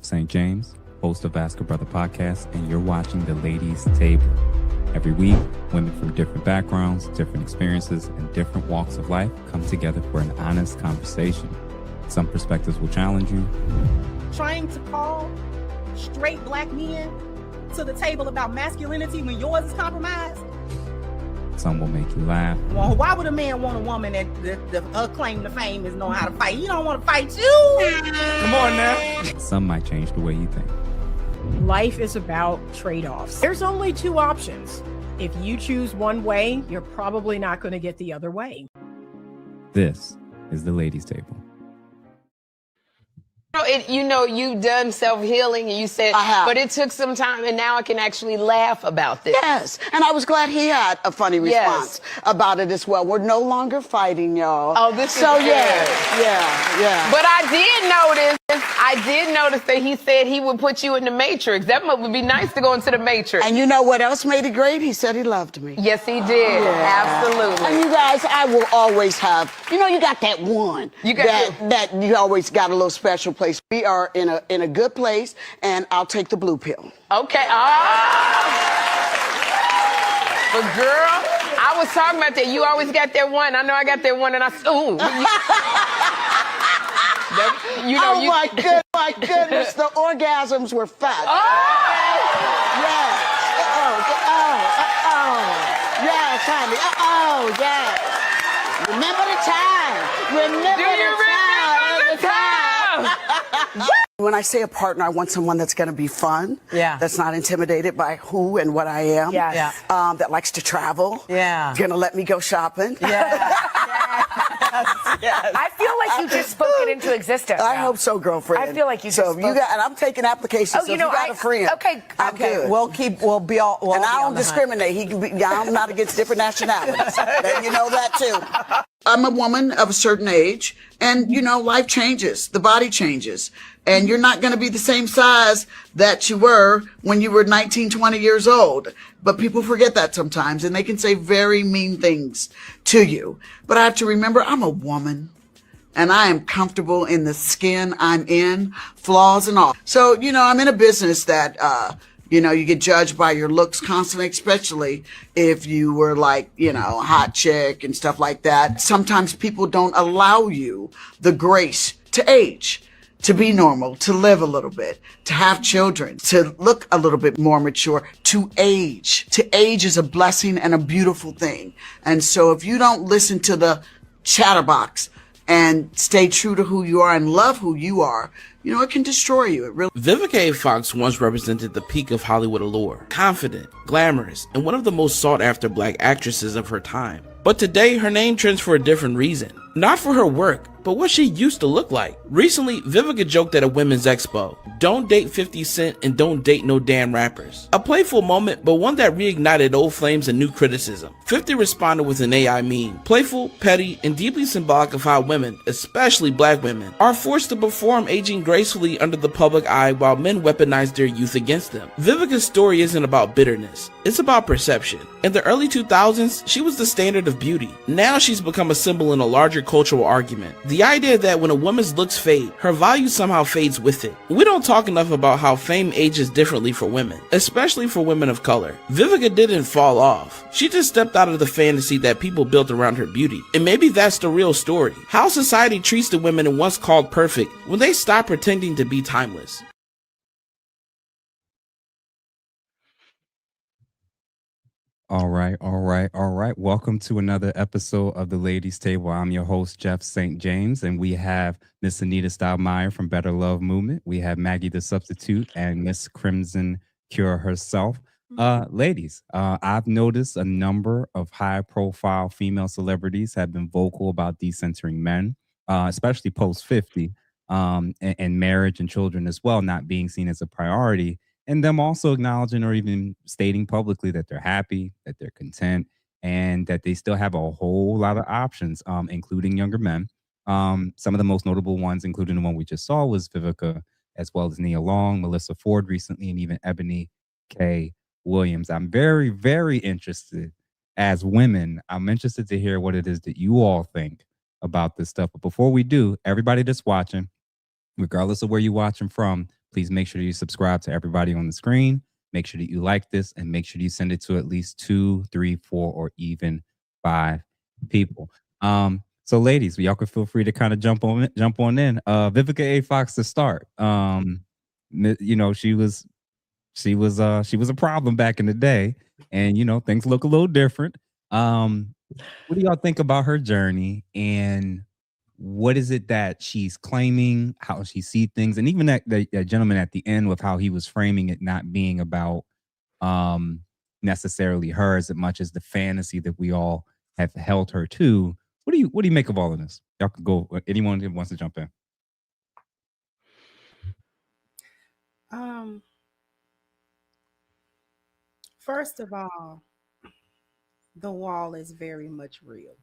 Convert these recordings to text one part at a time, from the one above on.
Jeff St. James, host of Ask a Brother podcast, and you're watching The Ladies' Table. Every week, women from different backgrounds, different experiences, and different walks of life come together for an honest conversation. Some perspectives will challenge you. Trying to call straight black men to the table about masculinity when yours is compromised. Some will make you laugh. Well, why would a man want a woman that her claim to fame is knowing how to fight? He don't want to fight you. Come on now. Some might change the way you think. Life is about trade-offs. There's only two options. If you choose one way, you're probably not going to get the other way. This is The Ladies' Table. You've done self-healing and you said, I have. But it took some time and now I can actually laugh about this. Yes, and I was glad he had a funny response about it as well. We're no longer fighting, y'all. Oh, this is so good. yeah. But I did notice that he said he would put you in the Matrix. That would be nice to go into the Matrix. And you know what else made it great? He said he loved me. Yes, he did. Yeah. Absolutely. And you guys, I will always have, you got that one. That you always got a little special place. We are in a good place, and I'll take the blue pill. Okay. But girl, I was talking about that. You always got that one. I know I got that one, and My goodness, the orgasms were fat. Yes. Yes, honey. Yes. Remember the time. When I say a partner, I want someone that's going to be fun. Yeah. That's not intimidated by who and what I am. Yeah. That likes to travel. Yeah. Going to let me go shopping. Yeah. Yes. I feel like you just spoke it into existence. I hope so, girlfriend. I feel like you just so spoke. you got, and I'm taking applications. So if you got a friend. Okay. I'm good. We'll be all. And I don't discriminate. He can be. I'm not against different nationalities. Then you know that too. I'm a woman of a certain age, and life changes. The body changes, and you're not going to be the same size that you were when you were 19, 20 years old. But people forget that sometimes, and they can say very mean things to you. But I have to remember, I'm a woman, and I am comfortable in the skin I'm in, flaws and all. So, I'm in a business that, you get judged by your looks constantly, especially if you were like, hot chick and stuff like that. Sometimes people don't allow you the grace to age, to be normal, to live a little bit, to have children, to look a little bit more mature, to age. To age is a blessing and a beautiful thing. And so if you don't listen to the chatterbox and stay true to who you are and love who you are, it can destroy you. It really. Vivica A. Fox once represented the peak of Hollywood allure. Confident, glamorous, and one of the most sought-after black actresses of her time. But today, her name trends for a different reason. Not for her work, but what she used to look like. Recently, Vivica joked at a women's expo, "Don't date 50 Cent and don't date no damn rappers." A playful moment, but one that reignited old flames and new criticism. 50 responded with an AI meme, playful, petty, and deeply symbolic of how women, especially black women, are forced to perform aging gracefully under the public eye while men weaponize their youth against them. Vivica's story isn't about bitterness, it's about perception. In the early 2000s, she was the standard of beauty. Now she's become a symbol in a larger cultural argument. The idea that when a woman's looks fade, her value somehow fades with it. We don't talk enough about how fame ages differently for women, especially for women of color. Vivica didn't fall off. She just stepped out of the fantasy that people built around her beauty. And maybe that's the real story. How society treats the women it once called perfect when they stop pretending to be timeless. All right. Welcome to another episode of The Ladies' Table. I'm your host, Jeff St. James, and we have Miss Anita Stylmeyer from Better Love Movement. We have Maggie the Substitute and Miss Crimson Cure herself. Ladies, I've noticed a number of high-profile female celebrities have been vocal about decentering men, especially post-50, and marriage and children as well, not being seen as a priority. And them also acknowledging or even stating publicly that they're happy, that they're content, and that they still have a whole lot of options, including younger men. Some of the most notable ones, including the one we just saw, was Vivica, as well as Nia Long, Melissa Ford recently, and even Ebony K. Williams. I'm very, very interested as women. I'm interested to hear what it is that you all think about this stuff. But before we do, everybody that's watching, regardless of where you're watching from, Please make sure you subscribe to everybody on the screen. Make sure that you like this and make sure you send it to at least 2, 3, 4, or even 5 people. So ladies, y'all can feel free to kind of jump on in. Vivica A. Fox to start. You know, she was a problem back in the day, and you know, things look a little different. What do y'all think about her journey, and what is it that she's claiming, how she sees things, and even that gentleman at the end with how he was framing it not being about necessarily her as much as the fantasy that we all have held her to. What do you make of all of this? Y'all could go, anyone who wants to jump in. First of all, the wall is very much real.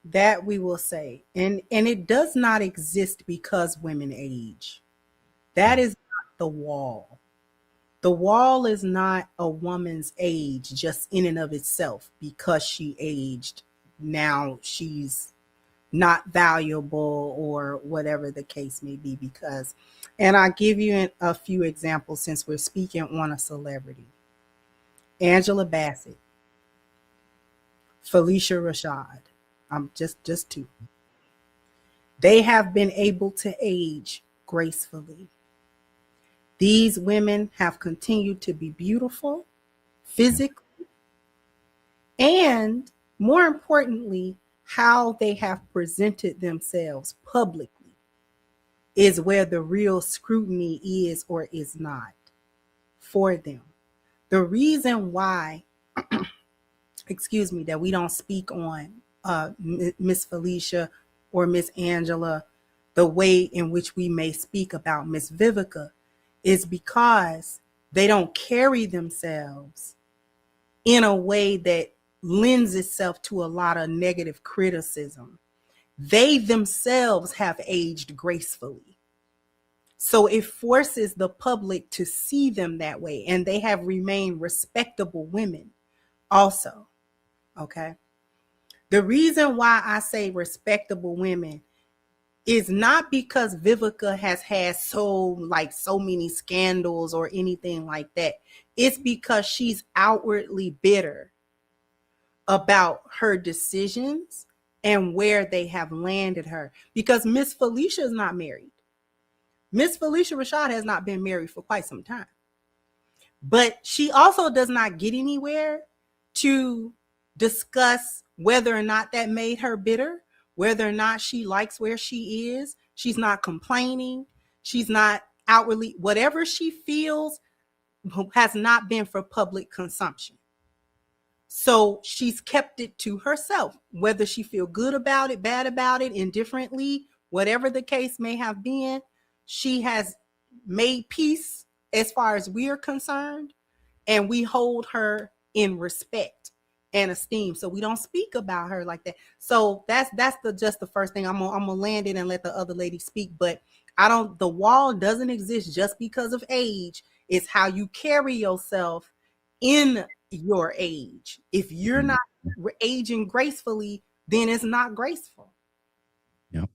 That we will say. And it does not exist because women age. That is not the wall. The wall is not a woman's age just in and of itself because she aged. Now she's not valuable or whatever the case may be, because, and I'll give you a few examples since we're speaking on a celebrity. Angela Bassett, Felicia Rashad, just two. They have been able to age gracefully. These women have continued to be beautiful physically, and more importantly, how they have presented themselves publicly is where the real scrutiny is or is not for them. The reason why, excuse me, that we don't speak on Miss Felicia or Miss Angela the way in which we may speak about Miss Vivica is because they don't carry themselves in a way that lends itself to a lot of negative criticism. They themselves have aged gracefully. So it forces the public to see them that way, and they have remained respectable women also, okay? The reason why I say respectable women is not because Vivica has had so many scandals or anything like that. It's because she's outwardly bitter about her decisions and where they have landed her. Because Miss Felicia is not married. Miss Felicia Rashad has not been married for quite some time. But she also does not get anywhere to discuss whether or not that made her bitter, whether or not she likes where she is. She's not complaining. She's not outwardly, whatever she feels has not been for public consumption. So she's kept it to herself, whether she feel good about it, bad about it, indifferently, whatever the case may have been. She has made peace as far as we are concerned, and we hold her in respect and esteem. So we don't speak about her like that. So that's just the first thing. I'm gonna land it and let the other lady speak. But the wall doesn't exist just because of age. It's how you carry yourself in your age. If you're not aging gracefully, then it's not graceful. Yep.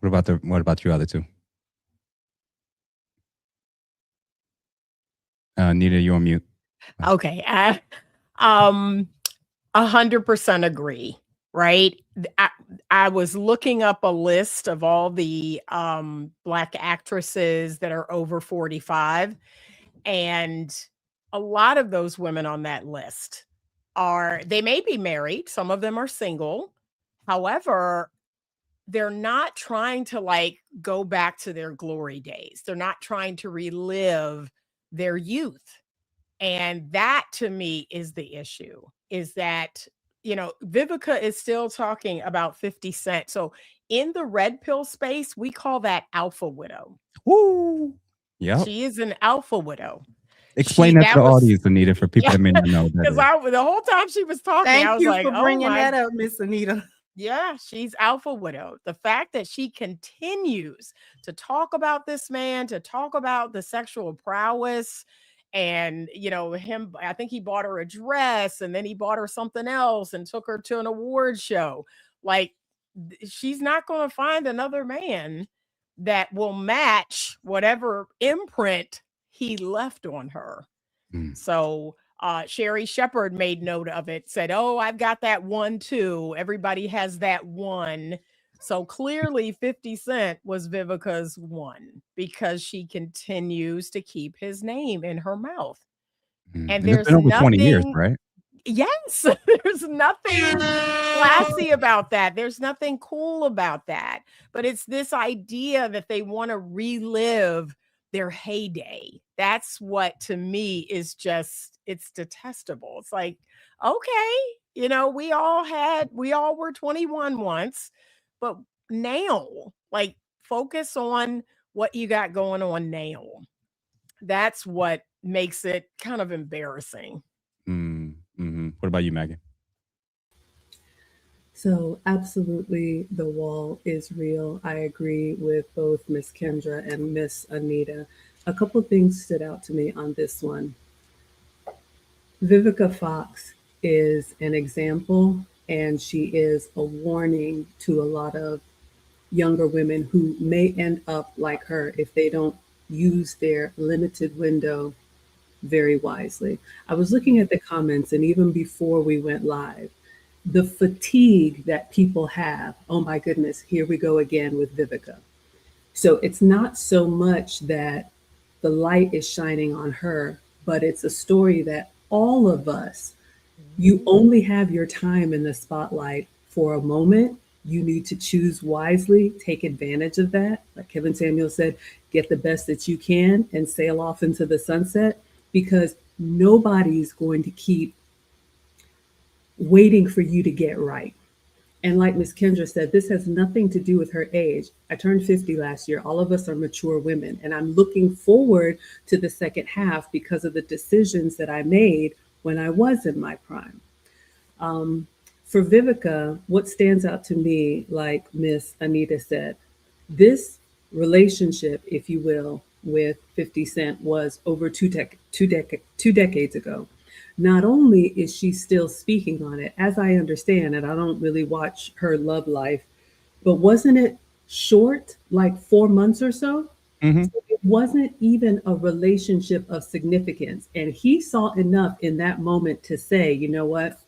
What about you other two? Nita, you're on mute. Okay. 100% agree. Right. I was looking up a list of all the Black actresses that are over 45, and a lot of those women on that list they may be married. Some of them are single. However, they're not trying to go back to their glory days. They're not trying to relive their youth. And that to me is the issue, is that, Vivica is still talking about 50 Cent. So in the red pill space, we call that alpha widow. Woo! Yeah. She is an alpha widow. Explain that to the audience, Anita, for people that may not know. Because the whole time she was talking, I was like, thank you for bringing that up, Miss Anita. Yeah, she's alpha widow. The fact that she continues to talk about this man, to talk about the sexual prowess, and him, I think he bought her a dress, and then he bought her something else and took her to an award show. She's not going to find another man that will match whatever imprint he left on her. So Sherry Shepard made note of it, said, "Oh, I've got that one too. Everybody has that one." So clearly 50 Cent was Vivica's one because she continues to keep his name in her mouth. And And it's there's been over 20 years, nothing, right? yes, there's nothing classy about that. There's nothing cool about that. But it's this idea that they want to relive their heyday. That's what to me is just, it's detestable. It's like, okay, we all were 21 once, but now, like, focus on what you got going on now. That's what makes it kind of embarrassing. What about you, Maggie? So, absolutely, the wall is real. I agree with both Miss Kendra and Miss Anita. A couple of things stood out to me on this one. Vivica Fox is an example, and she is a warning to a lot of younger women who may end up like her if they don't use their limited window very wisely. I was looking at the comments, and even before we went live, the fatigue that people have. Oh my goodness, here we go again with Vivica. So it's not so much that the light is shining on her, but it's a story that all of us, you only have your time in the spotlight for a moment. You need to choose wisely, take advantage of that. Like Kevin Samuel said, get the best that you can and sail off into the sunset, because nobody's going to keep waiting for you to get right. And like Miss Kendra said, this has nothing to do with her age. I turned 50 last year. All of us are mature women. And I'm looking forward to the second half because of the decisions that I made when I was in my prime. For Vivica, what stands out to me, like Miss Anita said, this relationship, if you will, with 50 Cent was over two decades ago. Not only is she still speaking on it, as I understand it, I don't really watch her love life, but wasn't it short, like 4 months or so? Mm-hmm. So it wasn't even a relationship of significance. And he saw enough in that moment to say, you know what?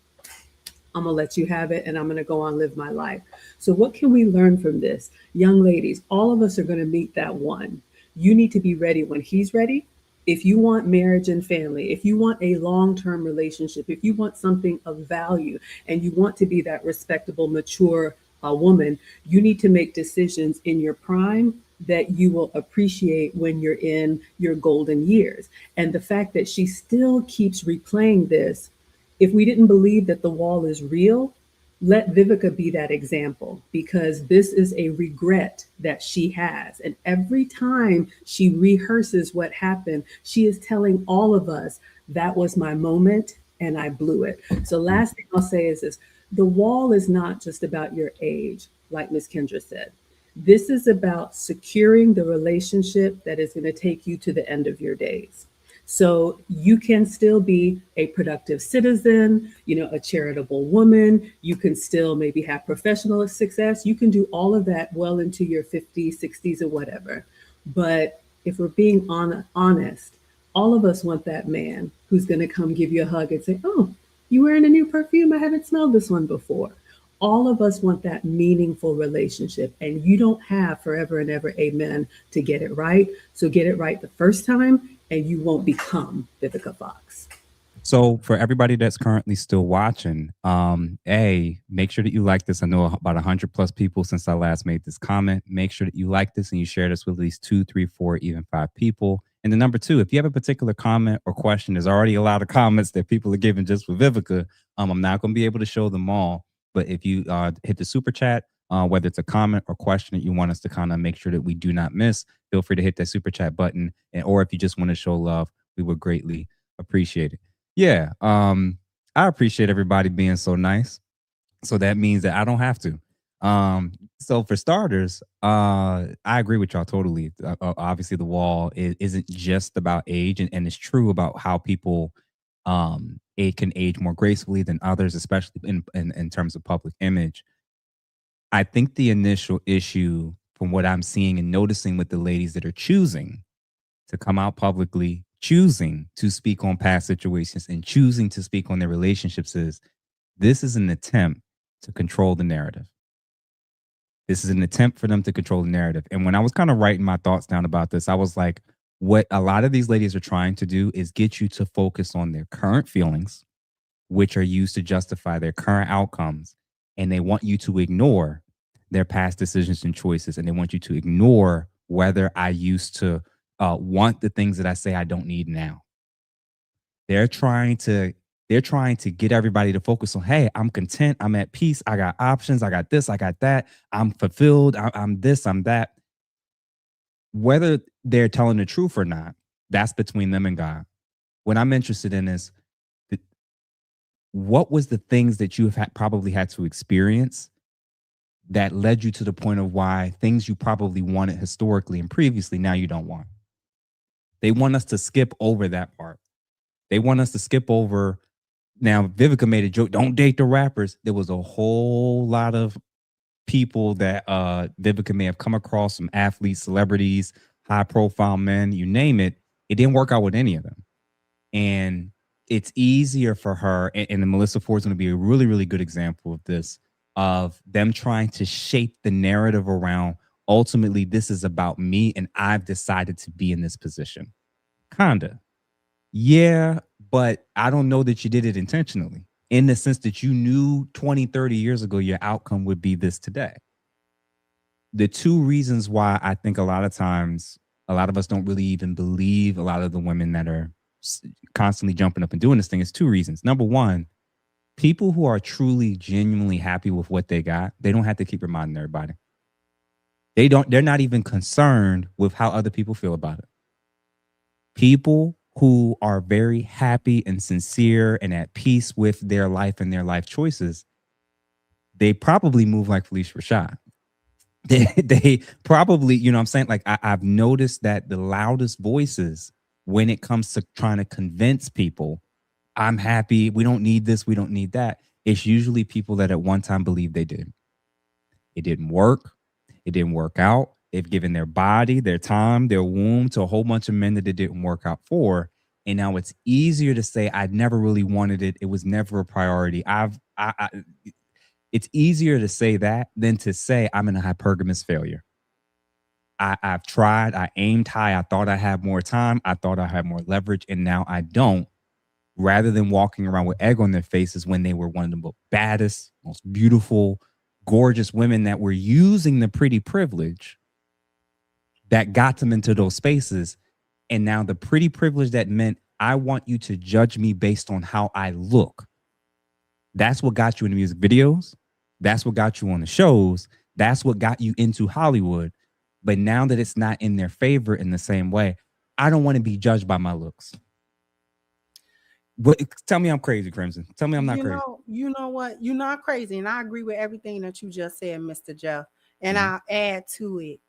I'm going to let you have it and I'm going to go on live my life. So what can we learn from this? Young ladies, all of us are going to meet that one. You need to be ready when he's ready. If you want marriage and family, if you want a long-term relationship, if you want something of value and you want to be that respectable, mature woman, you need to make decisions in your prime that you will appreciate when you're in your golden years. And the fact that she still keeps replaying this, if we didn't believe that the wall is real, let Vivica be that example, because this is a regret that she has. And every time she rehearses what happened, she is telling all of us, that was my moment and I blew it. So last thing I'll say is this: the wall is not just about your age, like Miss Kendra said. This is about securing the relationship that is going to take you to the end of your days. So you can still be a productive citizen, a charitable woman. You can still maybe have professional success. You can do all of that well into your 50s, 60s, or whatever. But if we're being honest, all of us want that man who's going to come give you a hug and say, oh, you wearing a new perfume? I haven't smelled this one before. All of us want that meaningful relationship, and you don't have forever and ever amen to get it right. So get it right the first time, and you won't become Vivica Fox. So for everybody that's currently still watching, make sure that you like this. I know about 100 plus people since I last made this comment. Make sure that you like this and you share this with at least 2, 3, 4, even 5 people. And then number 2, if you have a particular comment or question, there's already a lot of comments that people are giving just for Vivica. I'm not going to be able to show them all, but if you hit the super chat, whether it's a comment or question that you want us to kind of make sure that we do not miss, feel free to hit that super chat button. Or if you just want to show love, we would greatly appreciate it. Yeah, I appreciate everybody being so nice. So that means that I don't have to. So for starters, I agree with y'all totally. Obviously, the wall isn't just about age, and it's true about how people it can age more gracefully than others, especially in terms of public image. I think the initial issue from what I'm seeing and noticing with the ladies that are choosing to come out publicly, choosing to speak on past situations, and choosing to speak on their relationships is this is an attempt to control the narrative. This is an attempt for them to control the narrative. And when I was kind of writing my thoughts down about this, I was like, what a lot of these ladies are trying to do is get you to focus on their current feelings, which are used to justify their current outcomes. And they want you to ignore their past decisions and choices. And they want you to ignore whether I used to want the things that I say I don't need now. They're trying to get everybody to focus on, hey, I'm content, I'm at peace, I got options, I got this, I got that, I'm fulfilled, I'm this, I'm that. Whether they're telling the truth or not, that's between them and God. What I'm interested in is what was the things that you have probably had to experience that led you to the point of why things you probably wanted historically and previously now you don't want. They want us to skip over that part. They want us to skip over. Now, Vivica made a joke, don't date the rappers. There was a whole lot of people that Vivica may have come across, some athletes, celebrities, high profile men, you name it. It didn't work out with any of them. And it's easier for her, and Melissa Ford is going to be a really, really good example of this, of them trying to shape the narrative around, ultimately, this is about me and I've decided to be in this position. Kinda. Yeah, but I don't know that you did it intentionally, in the sense that you knew 20, 30 years ago your outcome would be this today. The two reasons why I think a lot of times a lot of us don't really even believe a lot of the women that are constantly jumping up and doing this thing is two reasons. Number one, people who are truly, genuinely happy with what they got, they don't have to keep reminding everybody. They're not even concerned with how other people feel about it. People who are very happy and sincere and at peace with their life and their life choices, they probably move like Felicia Rashad. They probably, you know what I'm saying? Like I've noticed that the loudest voices when it comes to trying to convince people, I'm happy, we don't need this, we don't need that, it's usually people that at one time believed they did. It didn't work. It didn't work out. They've given their body, their time, their womb to a whole bunch of men that it didn't work out for. And now it's easier to say, I never really wanted it. It was never a priority. It's easier to say that than to say I'm in a hypergamous failure. I've tried, I aimed high, I thought I had more time, I thought I had more leverage, and now I don't. Rather than walking around with egg on their faces when they were one of the baddest, most beautiful, gorgeous women that were using the pretty privilege that got them into those spaces. And now the pretty privilege that meant I want you to judge me based on how I look. That's what got you in the music videos. That's what got you on the shows. That's what got you into Hollywood. But now that it's not in their favor in the same way, I don't want to be judged by my looks. But tell me I'm crazy, Crimson. Tell me I'm not crazy. You know what? You're not crazy. And I agree with everything that you just said, Mr. Jeff. And I'll add to it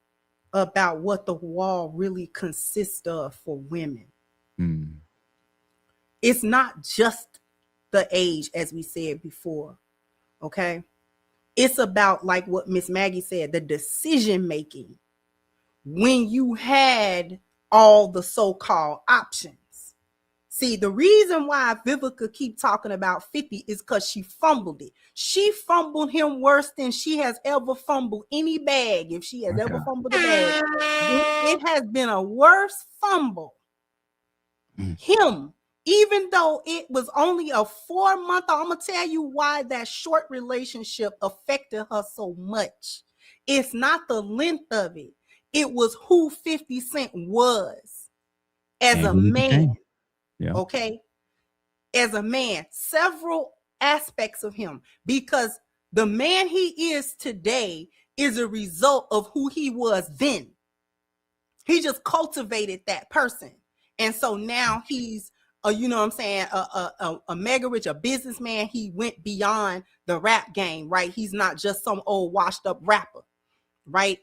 about what the wall really consists of for women. It's not just the age, as we said before. Okay. It's about, like what Miss Maggie said, the decision making when you had all the so-called options. See, the reason why Vivica keep talking about 50 is because she fumbled it. She fumbled him worse than she has ever fumbled any bag. If she has ever fumbled a bag, it has been a worse fumble. Him, even though it was only a 4-month, I'm going to tell you why that short relationship affected her so much. It's not the length of it. It was who 50 Cent was as a man. Yeah. Okay. As a man, several aspects of him, because the man he is today is a result of who he was then. He just cultivated that person. And so now he's you know what I'm saying, a mega rich, a businessman. He went beyond the rap game, right? He's not just some old washed up rapper, right?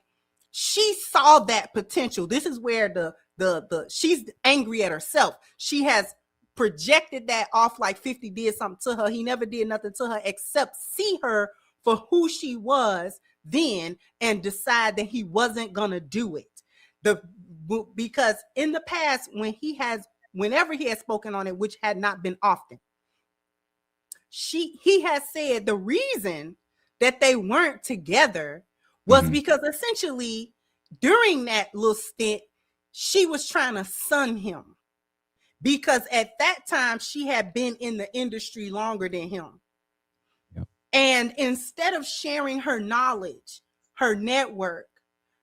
She saw that potential. This is where the she's angry at herself. She has projected that off like 50 did something to her. He never did nothing to her except see her for who she was, then and decide that he wasn't gonna do it. Because in the past, whenever he has spoken on it, which had not been often, he has said the reason that they weren't together was because essentially during that little stint, she was trying to sun him, because at that time she had been in the industry longer than him. Yep. And instead of sharing her knowledge, her network,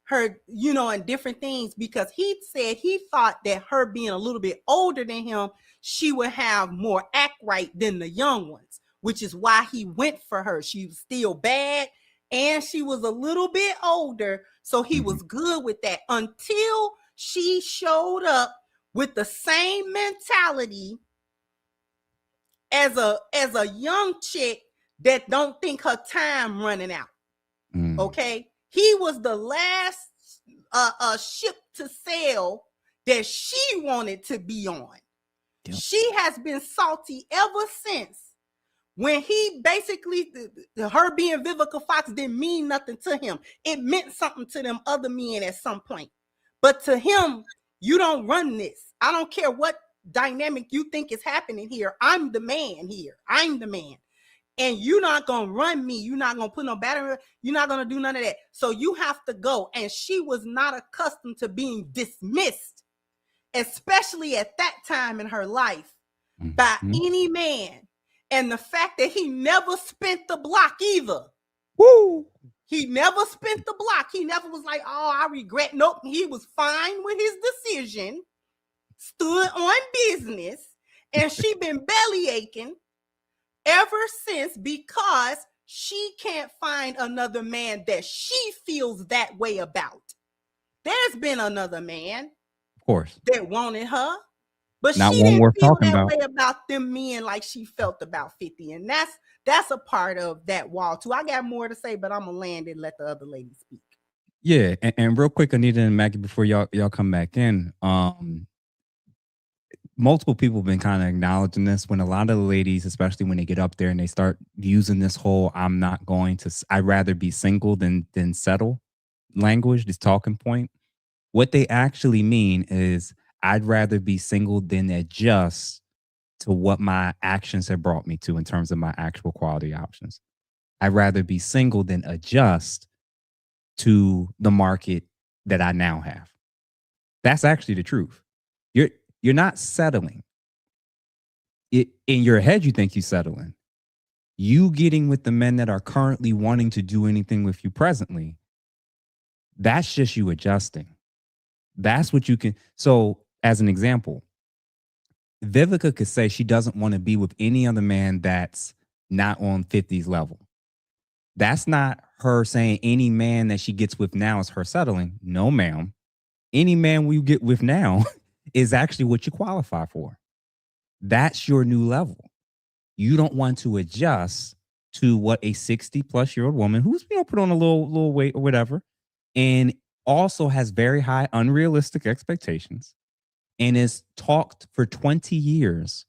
her, and different things, because he said he thought that her being a little bit older than him, she would have more act right than the young ones, which is why he went for her. She was still bad and she was a little bit older, so he was good with that until she showed up with the same mentality as a young chick that don't think her time running out. Okay, he was the last ship to sail that she wanted to be on. Yep. She has been salty ever since, when he basically, her being Vivica Fox didn't mean nothing to him. It meant something to them other men at some point, but to him, you don't run this. I don't care what dynamic you think is happening here. I'm the man here. I'm the man. And you're not going to run me. You're not going to put no battery. You're not going to do none of that. So you have to go. And she was not accustomed to being dismissed, especially at that time in her life, by any man. And the fact that he never spent the block either. Woo! He never spent the block. He never was like, oh, I regret. Nope. He was fine with his decision, stood on business, and she been belly aching ever since, because she can't find another man that she feels that way about. There's been another man, of course, that wanted her, but not she one didn't worth feel talking that about. way about them men like she felt about 50. And that's a part of that wall too. I got more to say, but I'm gonna land and let the other ladies speak. Yeah, and real quick, Anita and Maggie, before y'all come back in, multiple people have been kind of acknowledging this, when a lot of the ladies, especially when they get up there and they start using this whole I'd rather be single than settle language, this talking point. What they actually mean is, I'd rather be single than adjust to what my actions have brought me to in terms of my actual quality options. I'd rather be single than adjust to the market that I now have. That's actually the truth. You're not settling. In your head, you think you're settling. You getting with the men that are currently wanting to do anything with you presently, that's just you adjusting. That's what you can. So, as an example, Vivica could say she doesn't want to be with any other man that's not on 50's level. That's not her saying any man that she gets with now is her settling. No, ma'am. Any man we get with now is actually what you qualify for. That's your new level. You don't want to adjust to what a 60-plus-year-old woman who's put on a little weight or whatever, and also has very high unrealistic expectations, and is talked for 20 years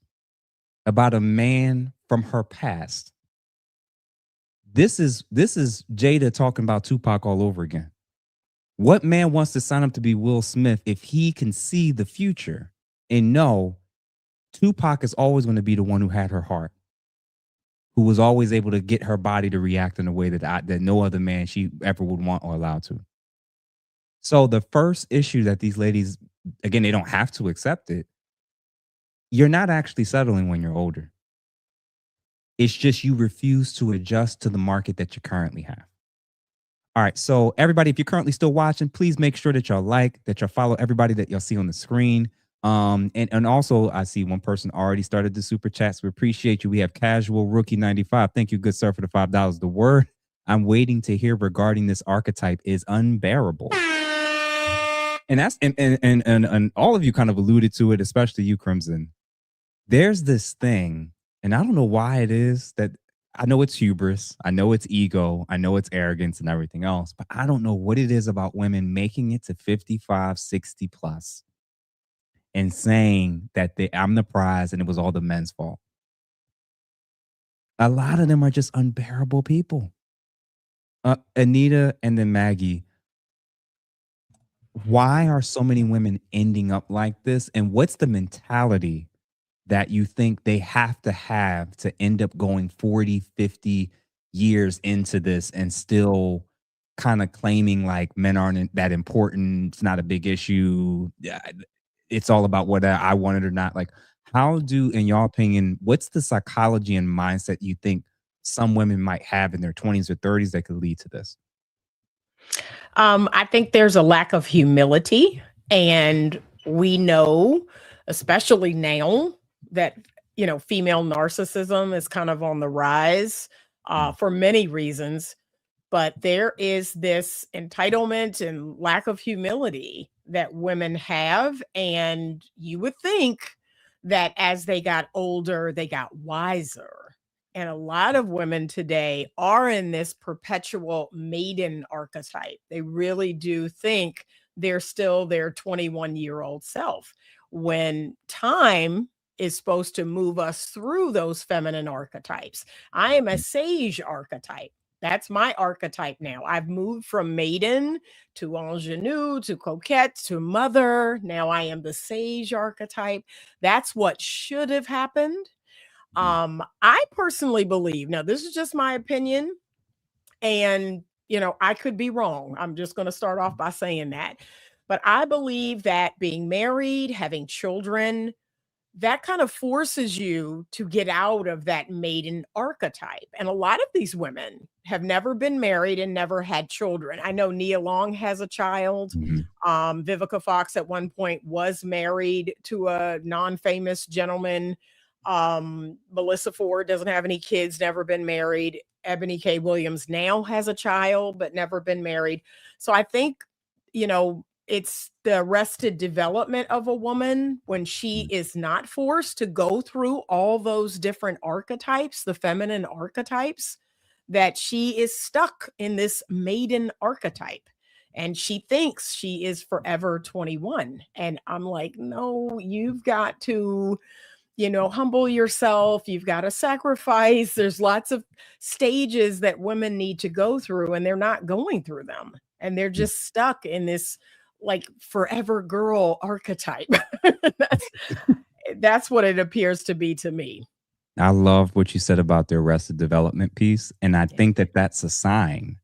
about a man from her past. This is Jada talking about Tupac all over again. What man wants to sign up to be Will Smith if he can see the future and know Tupac is always going to be the one who had her heart, who was always able to get her body to react in a way that no other man she ever would want or allow to. So the first issue that these ladies, again, they don't have to accept it. You're not actually settling when you're older. It's just you refuse to adjust to the market that you currently have. All right. So everybody, if you're currently still watching, please make sure that y'all follow everybody that y'all see on the screen. And also I see one person already started the super chats. We appreciate you. We have Casual Rookie 95. Thank you, good sir, for the $5. The word I'm waiting to hear regarding this archetype is unbearable. And that's and all of you kind of alluded to it, especially you, Crimson. There's this thing, and I don't know why it is that I know it's hubris, I know it's ego, I know it's arrogance and everything else, but I don't know what it is about women making it to 55, 60 plus and saying that I'm the prize and it was all the men's fault. A lot of them are just unbearable people. Anita and then Maggie, why are so many women ending up like this? And what's the mentality that you think they have to end up going 40, 50 years into this and still kind of claiming like men aren't that important? It's not a big issue. Yeah, it's all about whether I want it or not. Like, how do, in your opinion, what's the psychology and mindset you think some women might have in their 20s or 30s that could lead to this? I think there's a lack of humility, and we know, especially now, that female narcissism is kind of on the rise for many reasons. But there is this entitlement and lack of humility that women have, and you would think that as they got older, they got wiser. And a lot of women today are in this perpetual maiden archetype. They really do think they're still their 21-year-old self, when time is supposed to move us through those feminine archetypes. I am a sage archetype. That's my archetype now. I've moved from maiden to ingenue to coquette to mother. Now I am the sage archetype. That's what should have happened. I personally believe, now this is just my opinion, and I could be wrong. I'm just going to start off by saying that. But I believe that being married, having children, that kind of forces you to get out of that maiden archetype. And a lot of these women have never been married and never had children. I know Nia Long has a child. Vivica Fox at one point was married to a non-famous gentleman. Melissa Ford doesn't have any kids, never been married. Ebony K. Williams now has a child, but never been married. So I think, it's the arrested development of a woman when she is not forced to go through all those different archetypes, the feminine archetypes, that she is stuck in this maiden archetype. And she thinks she is forever 21. And I'm like, no, you've got to, humble yourself. You've got to sacrifice. There's lots of stages that women need to go through, and they're not going through them. And they're just stuck in this like forever girl archetype. That's what it appears to be to me. I love what you said about the arrested development piece. And I think that that's a sign,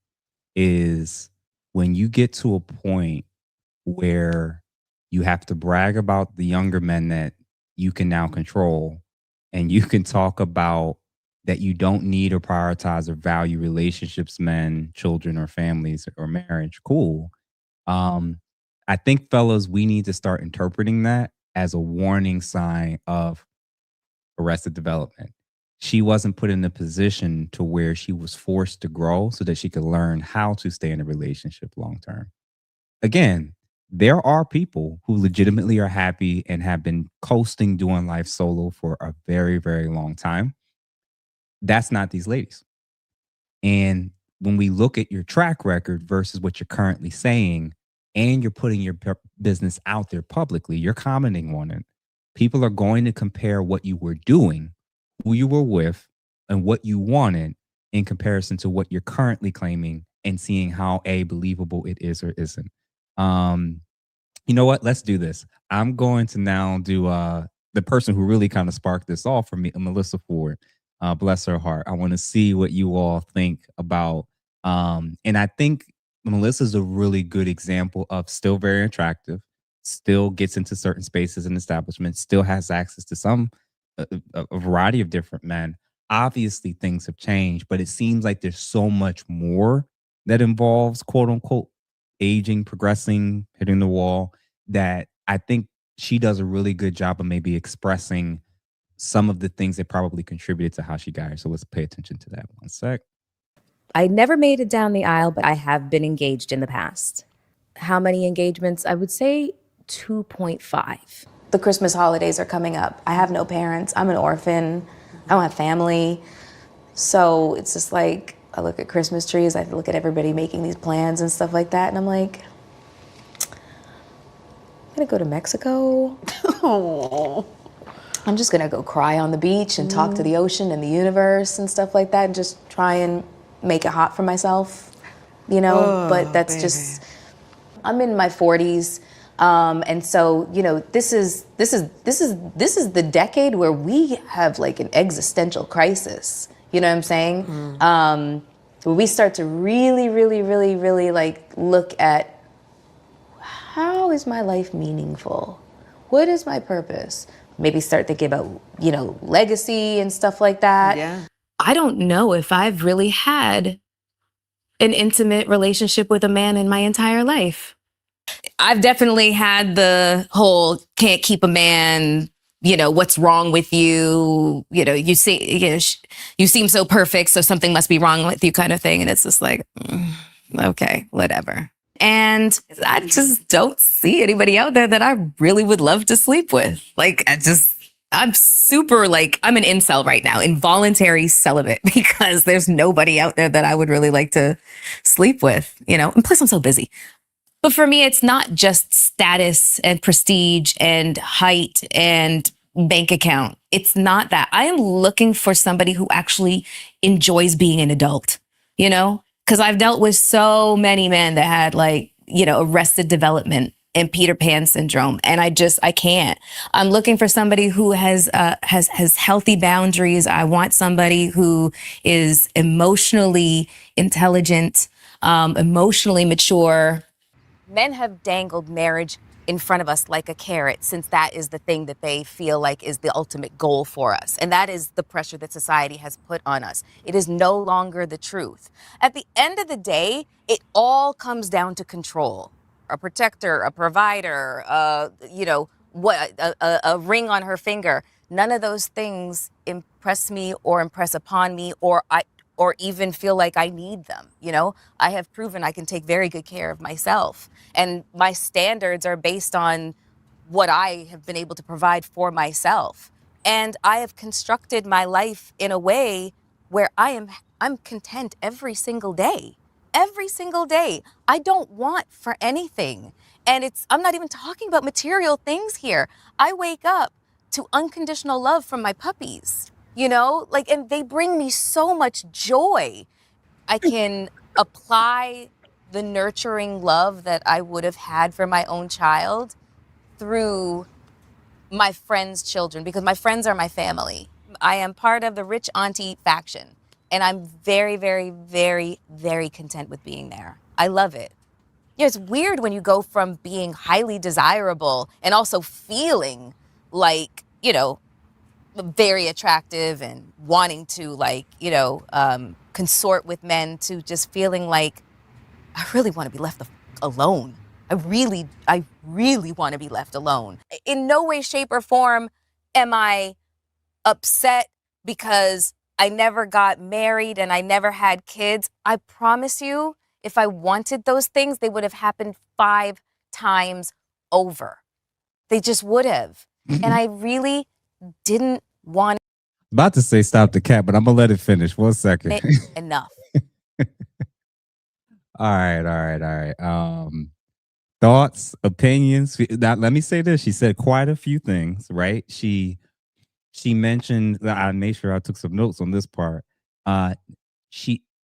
is when you get to a point where you have to brag about the younger men that you can now control, and you can talk about that you don't need or prioritize or value relationships, men, children, or families or marriage. Cool. I think, fellas, we need to start interpreting that as a warning sign of arrested development. She wasn't put in a position to where she was forced to grow so that she could learn how to stay in a relationship long term. Again, there are people who legitimately are happy and have been coasting doing life solo for a very, very long time. That's not these ladies. And when we look at your track record versus what you're currently saying, and you're putting your business out there publicly, you're commenting on it, people are going to compare what you were doing, who you were with, and what you wanted in comparison to what you're currently claiming, and seeing how believable it is or isn't. You know what? Let's do this. I'm going to now do the person who really kind of sparked this off for me, Melissa Ford. Bless her heart. I want to see what you all think about. And I think Melissa's a really good example of still very attractive, still gets into certain spaces and establishments, still has access to a variety of different men. Obviously, things have changed, but it seems like there's so much more that involves, quote unquote, aging, progressing, hitting the wall, that I think she does a really good job of maybe expressing some of the things that probably contributed to how she got here. So let's pay attention to that one sec. I never made it down the aisle, but I have been engaged in the past. How many engagements? I would say 2.5. The Christmas holidays are coming up. I have no parents. I'm an orphan. I don't have family. So it's just like, I look at Christmas trees, I look at everybody making these plans and stuff like that, and I'm like, I'm gonna go to Mexico. I'm just gonna go cry on the beach and talk to the ocean and the universe and stuff like that, and just try and make it hot for myself. you know, but that's just, I'm in my 40s. And so, you know, this is the decade where we have like an existential crisis. You know what I'm saying? Where we start to really like look at, how is my life meaningful? What is my purpose? Maybe start thinking about, you know, legacy and stuff like that. Yeah. I don't know if I've really had an intimate relationship with a man in my entire life. I've definitely had the whole can't keep a man, you know, what's wrong with you? You know, you seem so perfect, so something must be wrong with you kind of thing. And it's just like, okay, whatever. And I just don't see anybody out there that I really would love to sleep with. Like, I'm super like, I'm an incel right now, involuntary celibate, because there's nobody out there that I would really like to sleep with, you know, and plus I'm so busy. But for me, it's not just status and prestige and height and bank account. It's not that. I am looking for somebody who actually enjoys being an adult, you know, because I've dealt with so many men that had like, you know, arrested development and Peter Pan syndrome. And I can't. I'm looking for somebody who has healthy boundaries. I want somebody who is emotionally intelligent, emotionally mature. Men have dangled marriage in front of us like a carrot, since that is the thing that they feel like is the ultimate goal for us. And that is the pressure that society has put on us. It is no longer the truth. At the end of the day, it all comes down to control. A protector, a provider, you know, a ring on her finger. None of those things impress me or impress upon me, or even feel like I need them. You know, I have proven I can take very good care of myself. And my standards are based on what I have been able to provide for myself. And I have constructed my life in a way where I'm content every single day. Every single day. I don't want for anything. And I'm not even talking about material things here. I wake up to unconditional love from my puppies. You know, like, and they bring me so much joy. I can apply the nurturing love that I would have had for my own child through my friends' children, because my friends are my family. I am part of the rich auntie faction, and I'm very, very, very, very content with being there. I love it. Yeah, it's weird when you go from being highly desirable and also feeling like, you know, very attractive and wanting to, like, you know, consort with men, to just feeling like I really want to be left alone. I really want to be left alone. In no way, shape, or form am I upset because I never got married and I never had kids. I promise you, if I wanted those things, they would have happened 5 times over. They just would have. And I really didn't want About to say stop the cat, but I'm gonna let it finish. 1 second. it enough. All right. Thoughts, opinions. Now, let me say this. She said quite a few things, right? She mentioned that I made sure I took some notes on this part.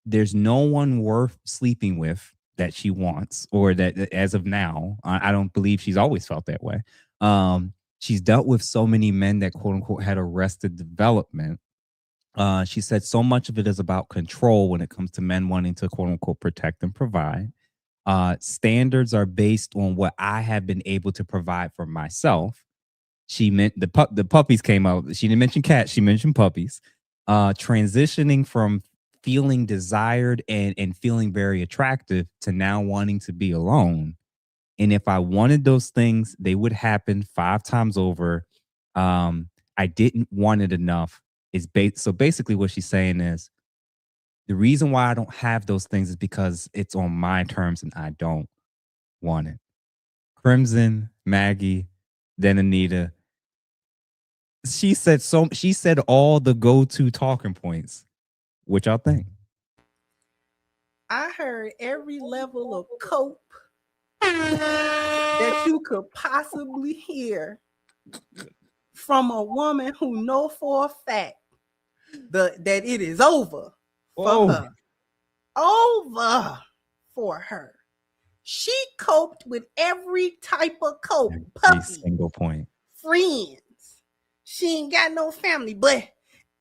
There's no one worth sleeping with that she wants, or that as of now, I don't believe she's always felt that way. She's dealt with so many men that quote unquote had arrested development. She said so much of it is about control when it comes to men wanting to quote unquote protect and provide. Standards are based on what I have been able to provide for myself. She meant the puppies came out. She didn't mention cats. She mentioned puppies. Transitioning from feeling desired and feeling very attractive to now wanting to be alone. And if I wanted those things, they would happen 5 times over. I didn't want it enough. So basically what she's saying is, the reason why I don't have those things is because it's on my terms and I don't want it. Crimson, Maggie, then Anita. She said all the go-to talking points. What y'all think? I heard every level of cope that you could possibly hear from a woman who know for a fact that it is over for her. Over for her. She coped with every type of cope. Every Puppy, single point. friends. She ain't got no family, but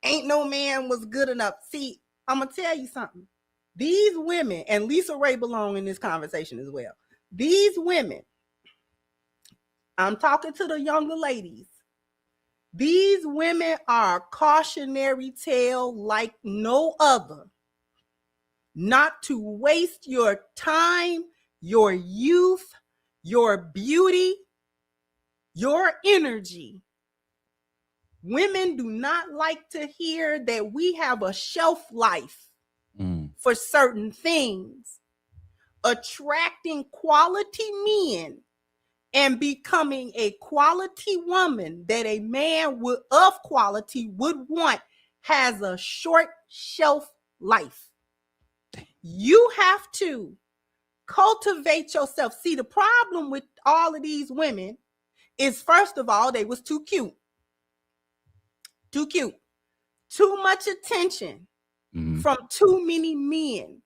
ain't no man was good enough. See, I'm going to tell you something. These women, and Lisa Ray belong in this conversation as well. These women, I'm talking to the younger ladies. These women are a cautionary tale like no other. Not to waste your time, your youth, your beauty, your energy. Women do not like to hear that we have a shelf life for certain things. Attracting quality men and becoming a quality woman that a man of quality would want has a short shelf life. You have to cultivate yourself. See, the problem with all of these women is, first of all, they was too cute. Too cute. Too much attention from too many men.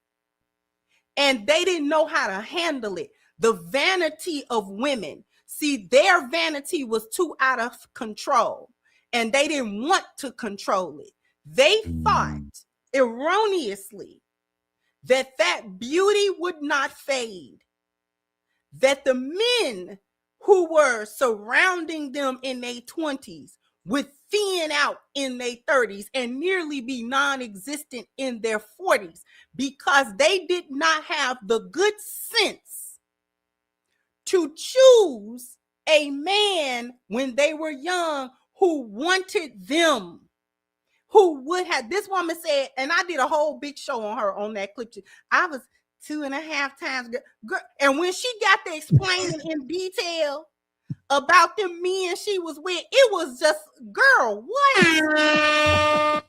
And they didn't know how to handle it. The vanity of women. See, their vanity was too out of control. And they didn't want to control it. They thought erroneously that beauty would not fade. That the men who were surrounding them in their 20s would thin out in their 30s and nearly be non-existent in their 40s because they did not have the good sense to choose a man when they were young who wanted them, who would have. This woman said, and I did a whole big show on her on that clip. I was 2.5 times girl, and when she got to explaining in detail about them men she was with, it was just, girl, what?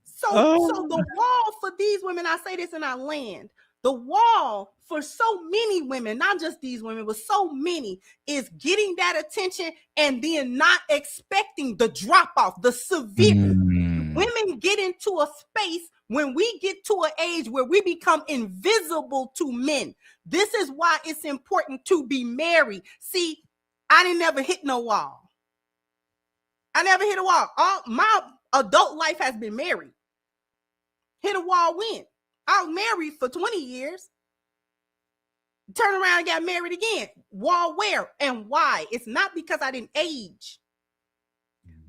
So the wall for these women, I say this in our land, the wall for so many women, not just these women, but so many, is getting that attention and then not expecting the drop off, the severe. Women get into a space when we get to an age where we become invisible to men. This is why it's important to be married. See, I didn't ever hit no wall. I never hit a wall. All my adult life has been married. Hit a wall when? I was married for 20 years. Turn around and got married again. Wall where and why? It's not because I didn't age.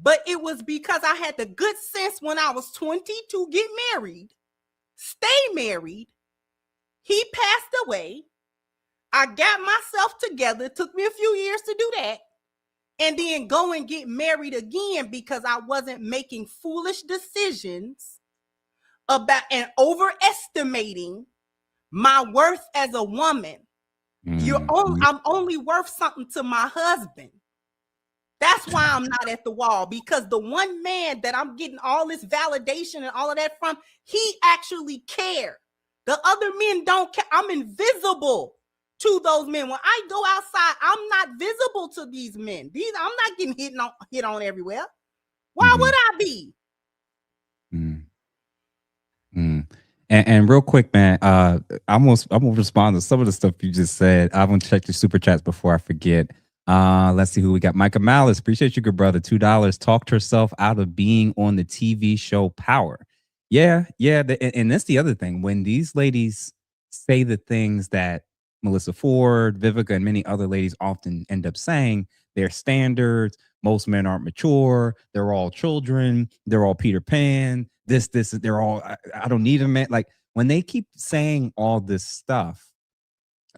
But it was because I had the good sense when I was 20 to get married, stay married. He passed away. I got myself together. It took me a few years to do that. And then go and get married again because I wasn't making foolish decisions about and overestimating my worth as a woman. I'm only worth something to my husband. That's why I'm not at the wall, because the one man that I'm getting all this validation and all of that from, he actually cared. The other men don't care. I'm invisible to those men. When I go outside, I'm not visible to these men. I'm not getting hit on everywhere. Why would I be? And real quick, man, I'm gonna respond to some of the stuff you just said. I'm gonna check your super chats before I forget. Let's see who we got. Micah Malice, appreciate you, good brother. $2. Talked herself out of being on the TV show Power. Yeah. And that's the other thing. When these ladies say the things that Melissa Ford, Vivica, and many other ladies often end up saying, their standards, most men aren't mature, they're all children, they're all Peter Pan, they're all, I don't need a man. Like, when they keep saying all this stuff,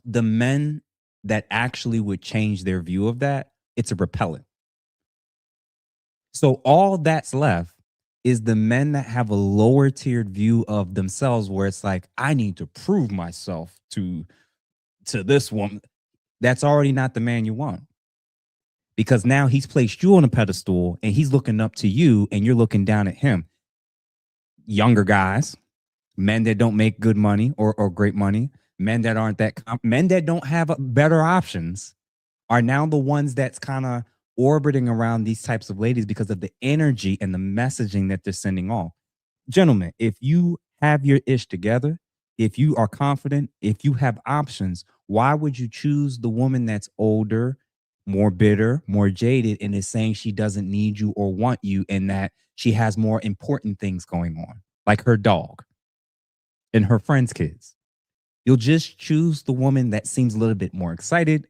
the men that actually would change their view of that, it's a repellent. So all that's left is the men that have a lower tiered view of themselves, where it's like, I need to prove myself to this woman. That's already not the man you want, because now he's placed you on a pedestal and he's looking up to you and you're looking down at him. Younger guys, men that don't make good money or great money, men that aren't men that don't have better options are now the ones that's kind of orbiting around these types of ladies because of the energy and the messaging that they're sending off. Gentlemen, if you have your ish together, If you are confident, if you have options, why would you choose the woman that's older, more bitter, more jaded, and is saying she doesn't need you or want you, and that she has more important things going on, like her dog and her friends' kids? You'll just choose the woman that seems a little bit more excited,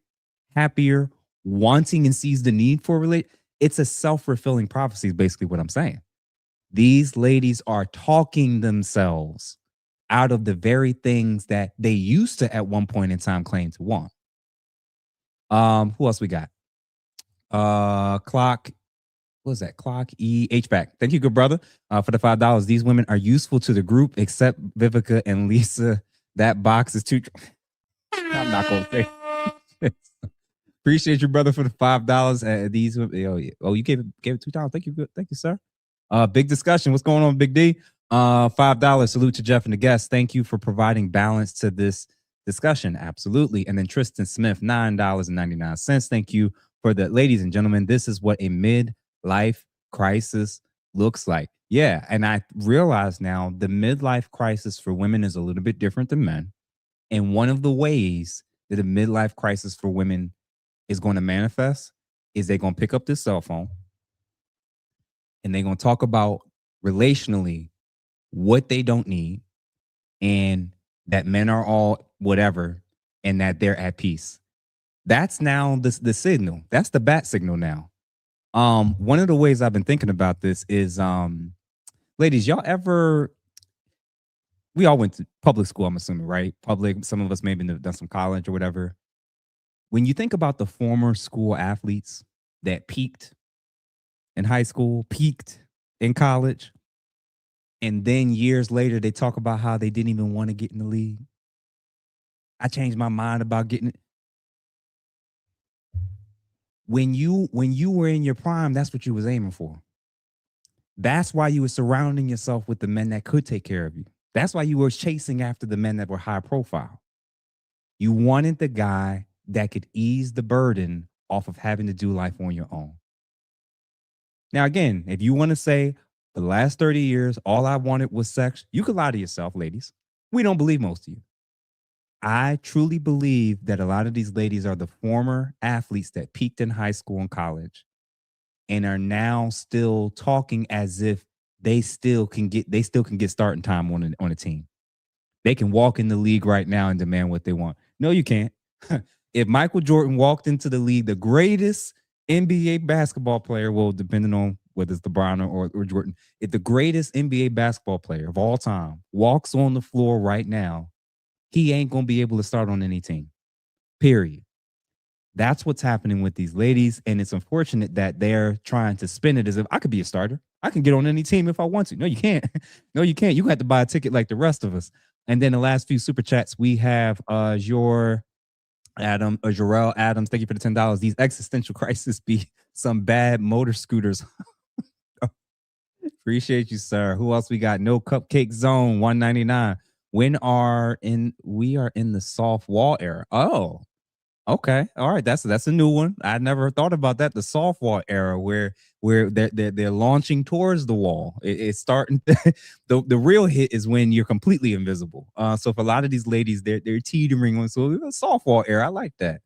happier, wanting and sees the need for a relate. It's a self-fulfilling prophecy, is basically what I'm saying. These ladies are talking themselves out of the very things that they used to at one point in time claim to want. Who else we got? Clock. What was that? Clock HVAC. Thank you, good brother, for the $5. These women are useful to the group, except Vivica and Lisa. That box is too. I'm not gonna say. Appreciate you, brother, for the $5. These. Oh, you gave it $2. Thank you, sir. Big discussion. What's going on, Big D? $5. Salute to Jeff and the guests. Thank you for providing balance to this discussion. Absolutely. And then Tristan Smith, $9.99. Thank you for the ladies and gentlemen. This is what a midlife crisis looks like. Yeah, and I realize now the midlife crisis for women is a little bit different than men. And one of the ways that a midlife crisis for women is going to manifest is they're going to pick up this cell phone and they're going to talk about relationally what they don't need, and that men are all whatever, and that they're at peace. That's now the signal. That's the bat signal now. One of the ways I've been thinking about this is, ladies, we all went to public school, I'm assuming, right? Public, some of us maybe done some college or whatever. When you think about the former school athletes that peaked in high school, peaked in college, and then years later, they talk about how they didn't even want to get in the league. I changed my mind about getting it. When you were in your prime, that's what you was aiming for. That's why you were surrounding yourself with the men that could take care of you. That's why you were chasing after the men that were high profile. You wanted the guy that could ease the burden off of having to do life on your own. Now, again, if you want to say the last 30 years, all I wanted was sex, you could lie to yourself, ladies. We don't believe most of you. I truly believe that a lot of these ladies are the former athletes that peaked in high school and college and are now still talking as if they still can get starting time on a team. They can walk in the league right now and demand what they want. No, you can't. If Michael Jordan walked into the league, the greatest NBA basketball player, well, depending on whether it's LeBron or Jordan, if the greatest NBA basketball player of all time walks on the floor right now, he ain't going to be able to start on any team, period. That's what's happening with these ladies, and it's unfortunate that they're trying to spin it as if I could be a starter. I can get on any team if I want to. No, you can't. No, you can't. You have to buy a ticket like the rest of us. And then the last few super chats, we have Jarrell Adams. Thank you for the $10. These existential crises be some bad motor scooters. Appreciate you, sir. Who else we got? No Cupcake Zone, $1.99. We are in the soft wall era. Oh, okay. All right. That's a new one. I never thought about that. The soft wall era where they're launching towards the wall. It's starting. The real hit is when you're completely invisible. So for a lot of these ladies, they're teetering on. So the soft wall era. I like that.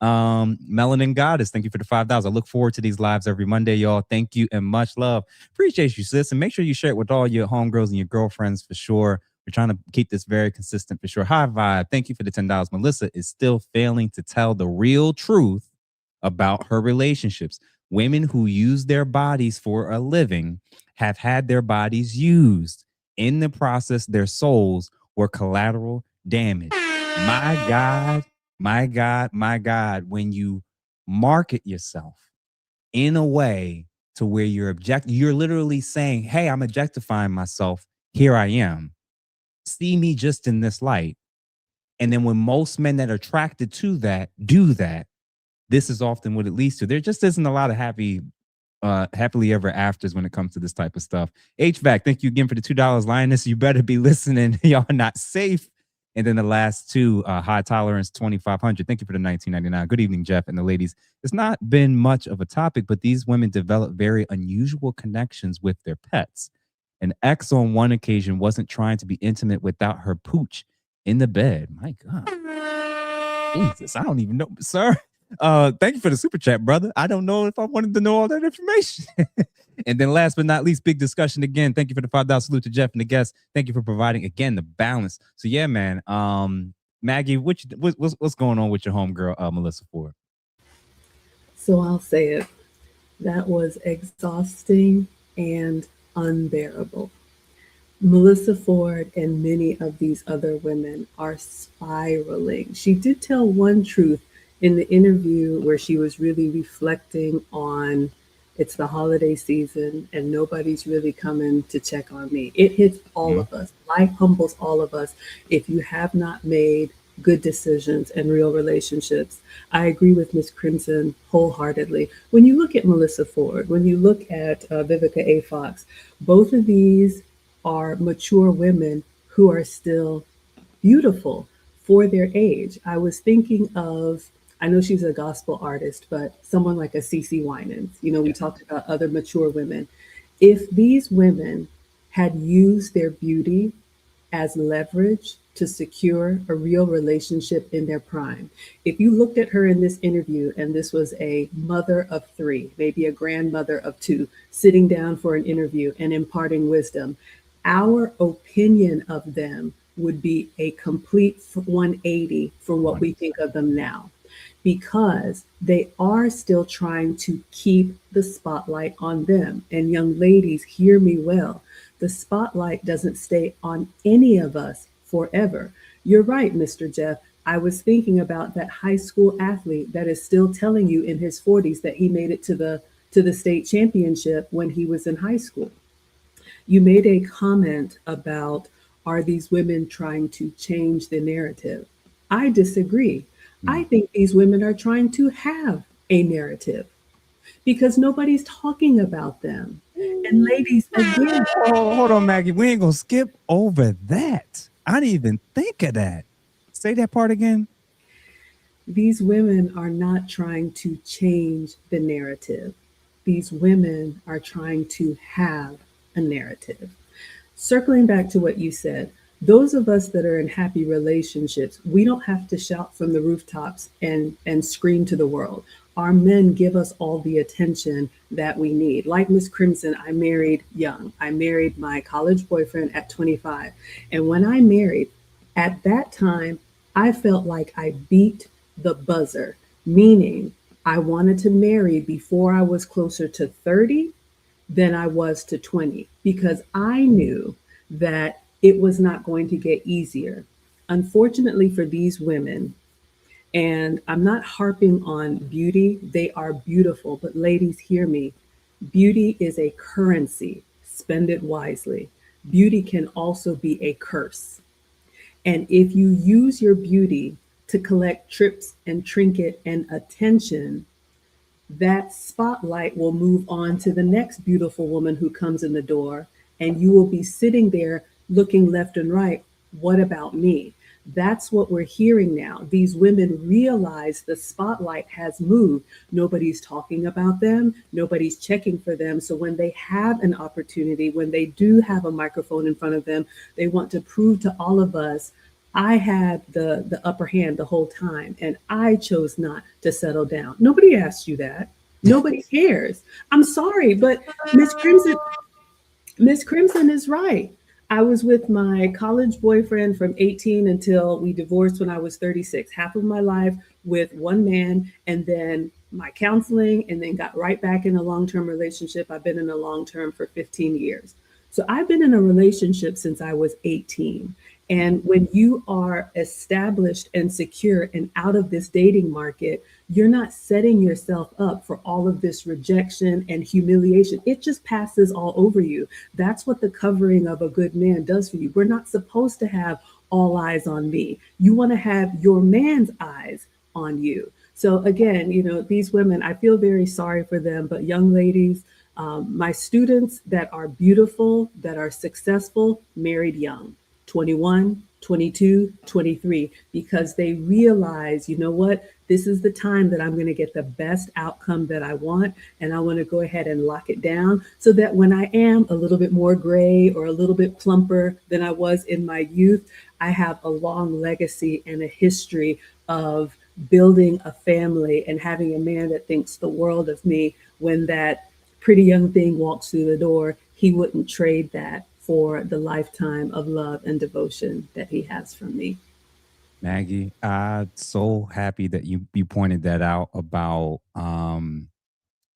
Melanin Goddess, thank you for the $5. I look forward to these lives every Monday, y'all. Thank you and much love. Appreciate you, sis. And make sure you share it with all your homegirls and your girlfriends for sure. We're trying to keep this very consistent for sure. High Vibe, thank you for the $10. Melissa is still failing to tell the real truth about her relationships. Women who use their bodies for a living have had their bodies used. In the process, their souls were collateral damage. My God, my God, my God, when you market yourself in a way to where you're literally saying, hey, I'm objectifying myself. Here I am. See me just in this light. And then when most men that are attracted to that do that, this is often what it leads to. There just isn't a lot of happily ever afters when it comes to this type of stuff. HVAC, thank you again for the $2. Lioness, you better be listening. Y'all not safe. And then the last two, High Tolerance 2500. Thank you for the $19.99. Good evening, Jeff and the ladies. It's not been much of a topic, but these women develop very unusual connections with their pets. An ex on one occasion wasn't trying to be intimate without her pooch in the bed. My God. Jesus, I don't even know, sir. Thank you for the super chat, brother. I don't know if I wanted to know all that information. And then last but not least, big discussion again. Thank you for the $5 salute to Jeff and the guests. Thank you for providing again the balance. So yeah, man. Maggie, what's going on with your homegirl, Melissa Ford? So I'll say it. That was exhausting and unbearable. Melissa Ford and many of these other women are spiraling. She did tell one truth in the interview where she was really reflecting on it's the holiday season and nobody's really coming to check on me. It hits all of us. Life humbles all of us if you have not made good decisions and real relationships. I agree with Ms. Crimson wholeheartedly. When you look at Melissa Ford, when you look at Vivica A. Fox, both of these are mature women who are still beautiful for their age. I was thinking of, I know she's a gospel artist, but someone like a CeCe Winans. You know, we talked about other mature women. If these women had used their beauty as leverage to secure a real relationship in their prime. If you looked at her in this interview, and this was a mother of 3, maybe a grandmother of 2, sitting down for an interview and imparting wisdom, our opinion of them would be a complete 180 from what we think of them now, because they are still trying to keep the spotlight on them. And young ladies, hear me well. The spotlight doesn't stay on any of us forever. You're right, Mr. Jeff. I was thinking about that high school athlete that is still telling you in his 40s that he made it to the state championship when he was in high school. You made a comment about, are these women trying to change the narrative? I disagree. I think these women are trying to have a narrative because nobody's talking about them. And ladies, again, hold on, Maggie. We ain't gonna skip over that. I didn't even think of that. Say that part again. These women are not trying to change the narrative. These women are trying to have a narrative. Circling back to what you said, those of us that are in happy relationships, we don't have to shout from the rooftops and scream to the world. Our men give us all the attention that we need. Like Miss Crimson, I married young. I married my college boyfriend at 25. And when I married, at that time, I felt like I beat the buzzer, meaning I wanted to marry before I was closer to 30 than I was to 20, because I knew that it was not going to get easier. Unfortunately for these women, and I'm not harping on beauty, they are beautiful, but ladies, hear me. Beauty is a currency. Spend it wisely. Beauty can also be a curse. And if you use your beauty to collect trips and trinket and attention, that spotlight will move on to the next beautiful woman who comes in the door, and you will be sitting there looking left and right. What about me? That's what we're hearing now. These women realize the spotlight has moved. Nobody's talking about them. Nobody's checking for them. So when they have an opportunity, when they do have a microphone in front of them, they want to prove to all of us, I had the upper hand the whole time, and I chose not to settle down. Nobody asked you that. Nobody cares. I'm sorry, but Miss Crimson is right. I was with my college boyfriend from 18 until we divorced when I was 36, half of my life with one man, and then my counseling, and then got right back in a long-term relationship. I've been in a long-term for 15 years. So I've been in a relationship since I was 18. And when you are established and secure and out of this dating market, you're not setting yourself up for all of this rejection and humiliation. It just passes all over you. That's what the covering of a good man does for you. We're not supposed to have all eyes on me. You want to have your man's eyes on you. So again, you know, these women, I feel very sorry for them, but young ladies, my students that are beautiful, that are successful, married young. 21, 22, 23, because they realize, you know what, this is the time that I'm going to get the best outcome that I want. And I want to go ahead and lock it down so that when I am a little bit more gray or a little bit plumper than I was in my youth, I have a long legacy and a history of building a family and having a man that thinks the world of me. When that pretty young thing walks through the door, he wouldn't trade that for the lifetime of love and devotion that he has from me. Maggie, I'm so happy that you pointed that out about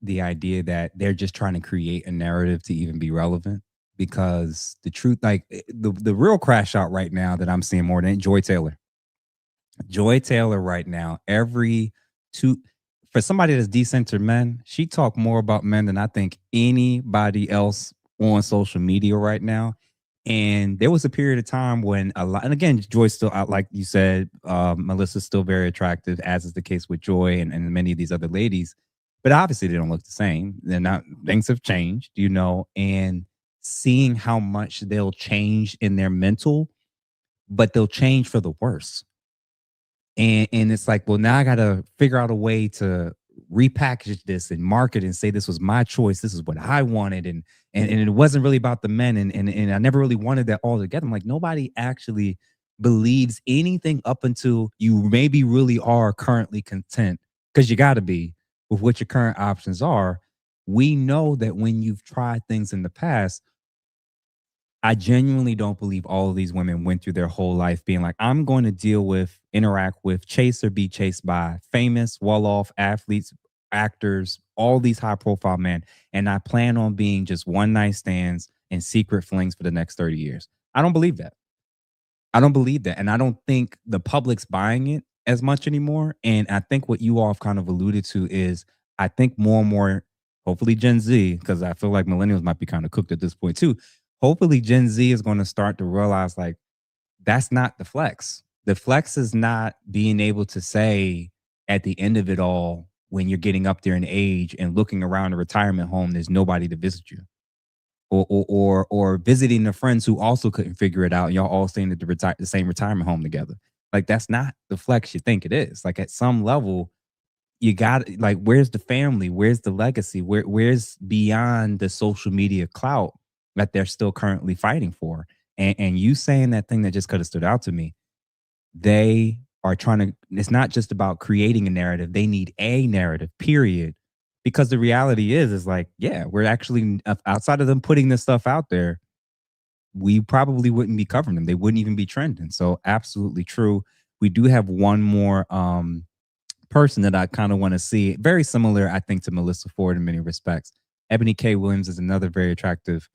the idea that they're just trying to create a narrative to even be relevant. Because the truth, like the real crash out right now that I'm seeing more than Joy Taylor. Joy Taylor right now, for somebody that's decentered men, she talked more about men than I think anybody else on social media right now. And there was a period of time when a lot, and again, Joy's still out, like you said, Melissa's still very attractive, as is the case with Joy and many of these other ladies. But obviously, they don't look the same. They're not. Things have changed, and seeing how much they'll change in their mental, but they'll change for the worse. And it's like, well, now I got to figure out a way to repackage this and market and say this was my choice. This is what I wanted. And it wasn't really about the men. And I never really wanted that all together. I'm like, nobody actually believes anything up until you maybe really are currently content, because you got to be with what your current options are. We know that when you've tried things in the past, I genuinely don't believe all of these women went through their whole life being like, I'm going to interact with, chase or be chased by famous, well-off athletes, actors, all these high-profile men, and I plan on being just one night stands and secret flings for the next 30 years. I don't believe that. And I don't think the public's buying it as much anymore. And I think what you all have kind of alluded to is, I think more and more, hopefully Gen Z, because I feel like millennials might be kind of cooked at this point too. Hopefully Gen Z is going to start to realize, like, that's not the flex. The flex is not being able to say at the end of it all, when you're getting up there in age and looking around a retirement home, there's nobody to visit you. Or visiting the friends who also couldn't figure it out, and y'all all staying at the same retirement home together. Like, that's not the flex you think it is. Like, at some level, you got, like, where's the family? Where's the legacy? Where's beyond the social media clout that they're still currently fighting for? And you saying that thing that just could have stood out to me. They are trying to, it's not just about creating a narrative. They need a narrative, period. Because the reality is like, yeah, we're actually, outside of them putting this stuff out there, we probably wouldn't be covering them. They wouldn't even be trending. So absolutely true. We do have one more person that I kind of want to see. Very similar, I think, to Melissa Ford in many respects. Ebony K. Williams is another very attractive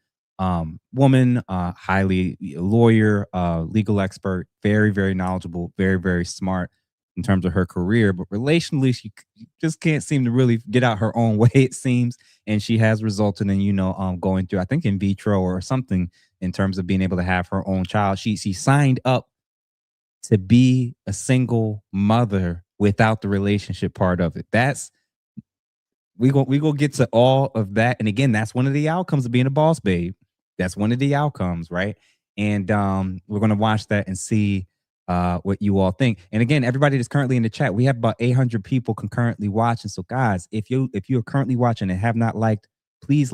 woman, highly lawyer, legal expert, very, very knowledgeable, very, very smart in terms of her career. But relationally, she just can't seem to really get out her own way, it seems. And she has resulted in, going through, I think, in vitro or something in terms of being able to have her own child. She signed up to be a single mother without the relationship part of it. We go get to all of that. And again, that's one of the outcomes of being a boss babe. That's one of the outcomes, right? And we're going to watch that and see what you all think. And again, everybody that's currently in the chat, we have about 800 people concurrently watching. So guys, if you're currently watching and have not liked, please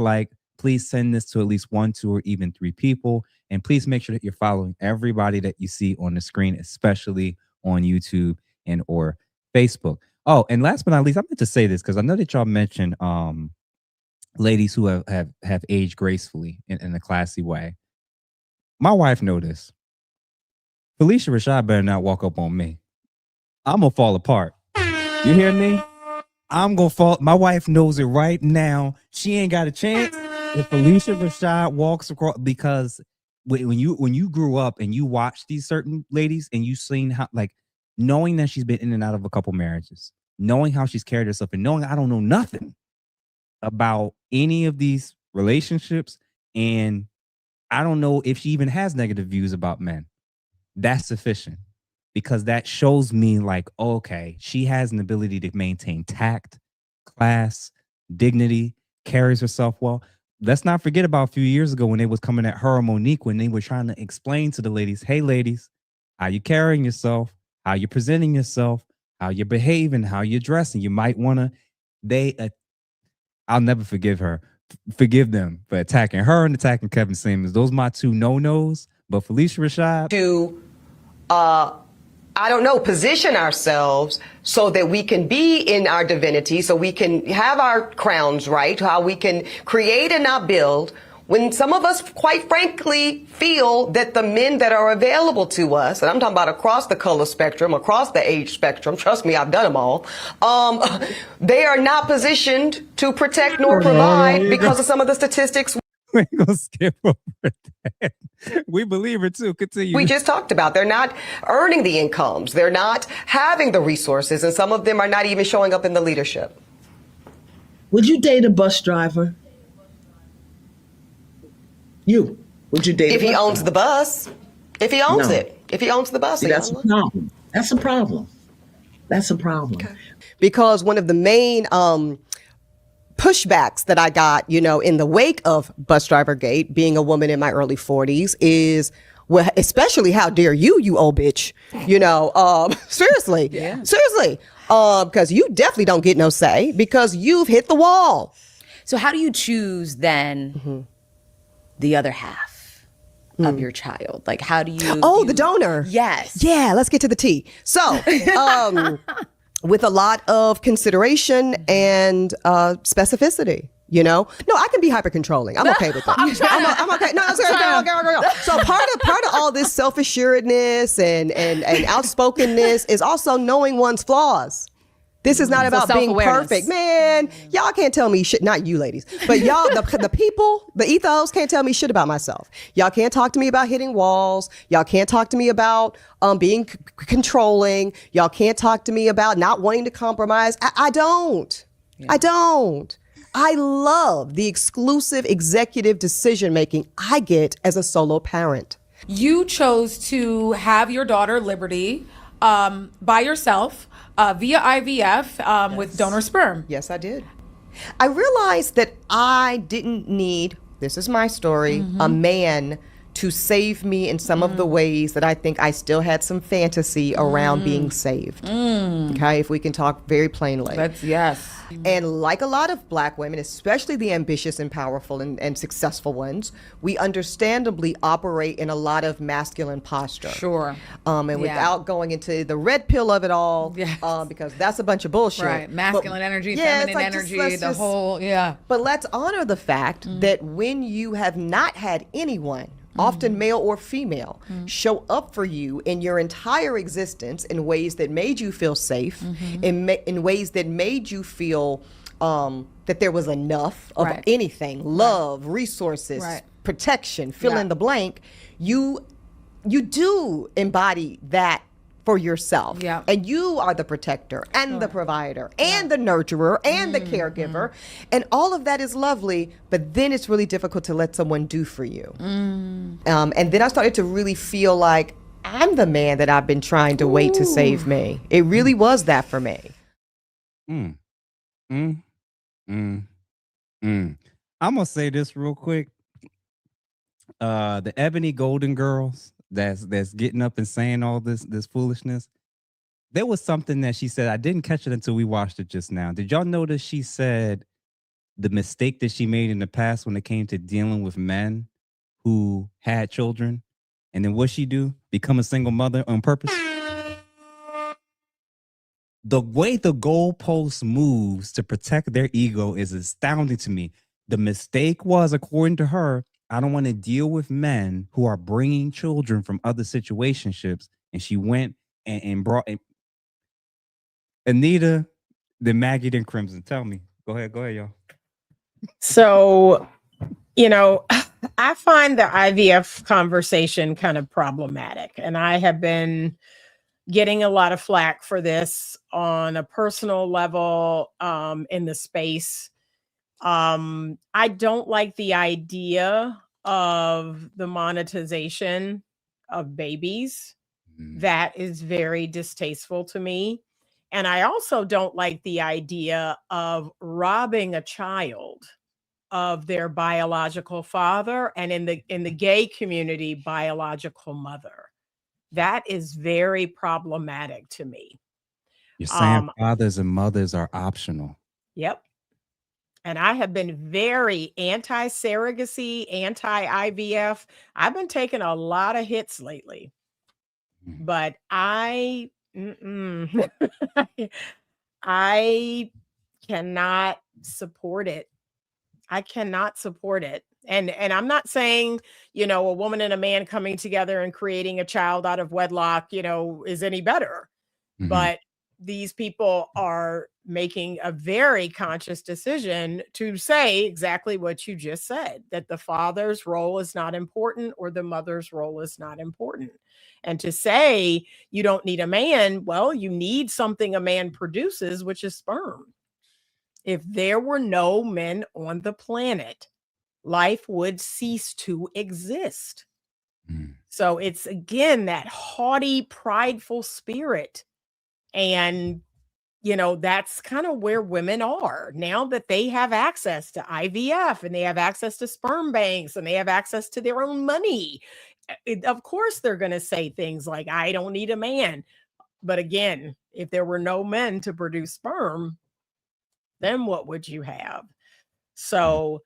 send this to at least 1, 2, or even 3 people. And please make sure that you're following everybody that you see on the screen, especially on YouTube and or Facebook. Oh, and last but not least, I meant to say this because I know that y'all mentioned ladies who have aged gracefully in a classy way. My wife know this. Felicia Rashad better not walk up on me. I'm gonna fall apart. You hear me? I'm gonna fall. My wife knows it right now. She ain't got a chance if Felicia Rashad walks across, because when you grew up and you watched these certain ladies and you seen how, like, knowing that she's been in and out of a couple marriages, knowing how she's carried herself, and knowing I don't know nothing about any of these relationships, and I don't know if she even has negative views about men, that's sufficient, because that shows me, like, okay, she has an ability to maintain tact, class, dignity, carries herself well. Let's not forget about a few years ago when they was coming at her and Monique, when they were trying to explain to the ladies, hey ladies, how you carrying yourself, how you presenting yourself, how you're behaving, how you're dressing. You might want to, I'll never forgive them for attacking her and attacking Kevin Samuels. Those are my two no-nos. But Felicia Rashad. To, I don't know, position ourselves so that we can be in our divinity, so we can have our crowns right, how we can create and not build. When some of us, quite frankly, feel that the men that are available to us, and I'm talking about across the color spectrum, across the age spectrum, trust me, I've done them all, they are not positioned to protect nor provide because of some of the statistics. We ain't gonna skip over that. We believe it too. Continue. We just talked about. They're not earning the incomes. They're not having the resources, and some of them are not even showing up in the leadership. Would you date a bus driver? Would you date if he owns the bus? If he owns it. If he owns the bus. See, that's a problem. That's a problem. That's a problem. Okay. Because one of the main pushbacks that I got, in the wake of Bus Driver Gate, being a woman in my early 40s, is, well, especially how dare you old bitch, seriously, seriously, because you definitely don't get no say because you've hit the wall. So how do you choose then the other half of your child? Like, how do you? Oh, the donor. Yes. Yeah. Let's get to the tea. So, with a lot of consideration and specificity. No, I can be hyper controlling. I'm okay with that. I'm okay. No, okay. So part of all this self assuredness and outspokenness is also knowing one's flaws. This is not about being perfect, man. Y'all can't tell me shit. Not you, ladies, but y'all, the people, the ethos can't tell me shit about myself. Y'all can't talk to me about hitting walls. Y'all can't talk to me about being controlling. Y'all can't talk to me about not wanting to compromise. I don't. I love the exclusive executive decision making I get as a solo parent. You chose to have your daughter Liberty by yourself. Via IVF with donor sperm. Yes, I did. I realized that I didn't need, this is my story, a man to save me in some of the ways that I think I still had some fantasy around being saved. Okay, if we can talk very plainly. Yes. And like a lot of Black women, especially the ambitious and powerful and successful ones, we understandably operate in a lot of masculine posture. Sure. And without going into the red pill of it all, because that's a bunch of bullshit. Right. Masculine energy, feminine energy, the whole, But let's honor the fact that when you have not had anyone, often male or female, show up for you in your entire existence in ways that made you feel safe, in ways that made you feel that there was enough of anything, love, resources, protection, fill in the blank, you do embody that for yourself. And you are the protector and the provider and the nurturer and the caregiver. And all of that is lovely, but then it's really difficult to let someone do for you. And then I started to really feel like I'm the man that I've been trying to wait to save me. It really was that for me. I'm gonna say this real quick. The Ebony Golden Girls that's getting up and saying all this foolishness. There was something that she said. I didn't catch it until we watched it just now. Did y'all notice she said the mistake that she made in the past when it came to dealing with men who had children? And then what she do? Become a single mother on purpose? The way the goalpost moves to protect their ego is astounding to me. The mistake was, according to her, I don't want to deal with men who are bringing children from other situationships. And she went and brought Anita, then Maggie, then Crimson. Tell me. Go ahead, y'all. So, I find the IVF conversation kind of problematic. And I have been getting a lot of flack for this on a personal level in the space. I don't like the idea of the monetization of babies. That is very distasteful to me. And I also don't like the idea of robbing a child of their biological father, and in the gay community, biological mother. That is very problematic to me. You're saying fathers and mothers are optional. Yep. And I have been very anti-surrogacy, anti-IVF. I've been taking a lot of hits lately, but I cannot support it. I cannot support it. And I'm not saying, a woman and a man coming together and creating a child out of wedlock, is any better. But these people are making a very conscious decision to say exactly what you just said, that the father's role is not important or the mother's role is not important. And to say you don't need a man, well, you need something a man produces, which is sperm. If there were no men on the planet, life would cease to exist. So it's again that haughty, prideful spirit. And, that's kind of where women are now that they have access to IVF and they have access to sperm banks and they have access to their own money. Of course, they're going to say things like, I don't need a man. But again, if there were no men to produce sperm, then what would you have? So,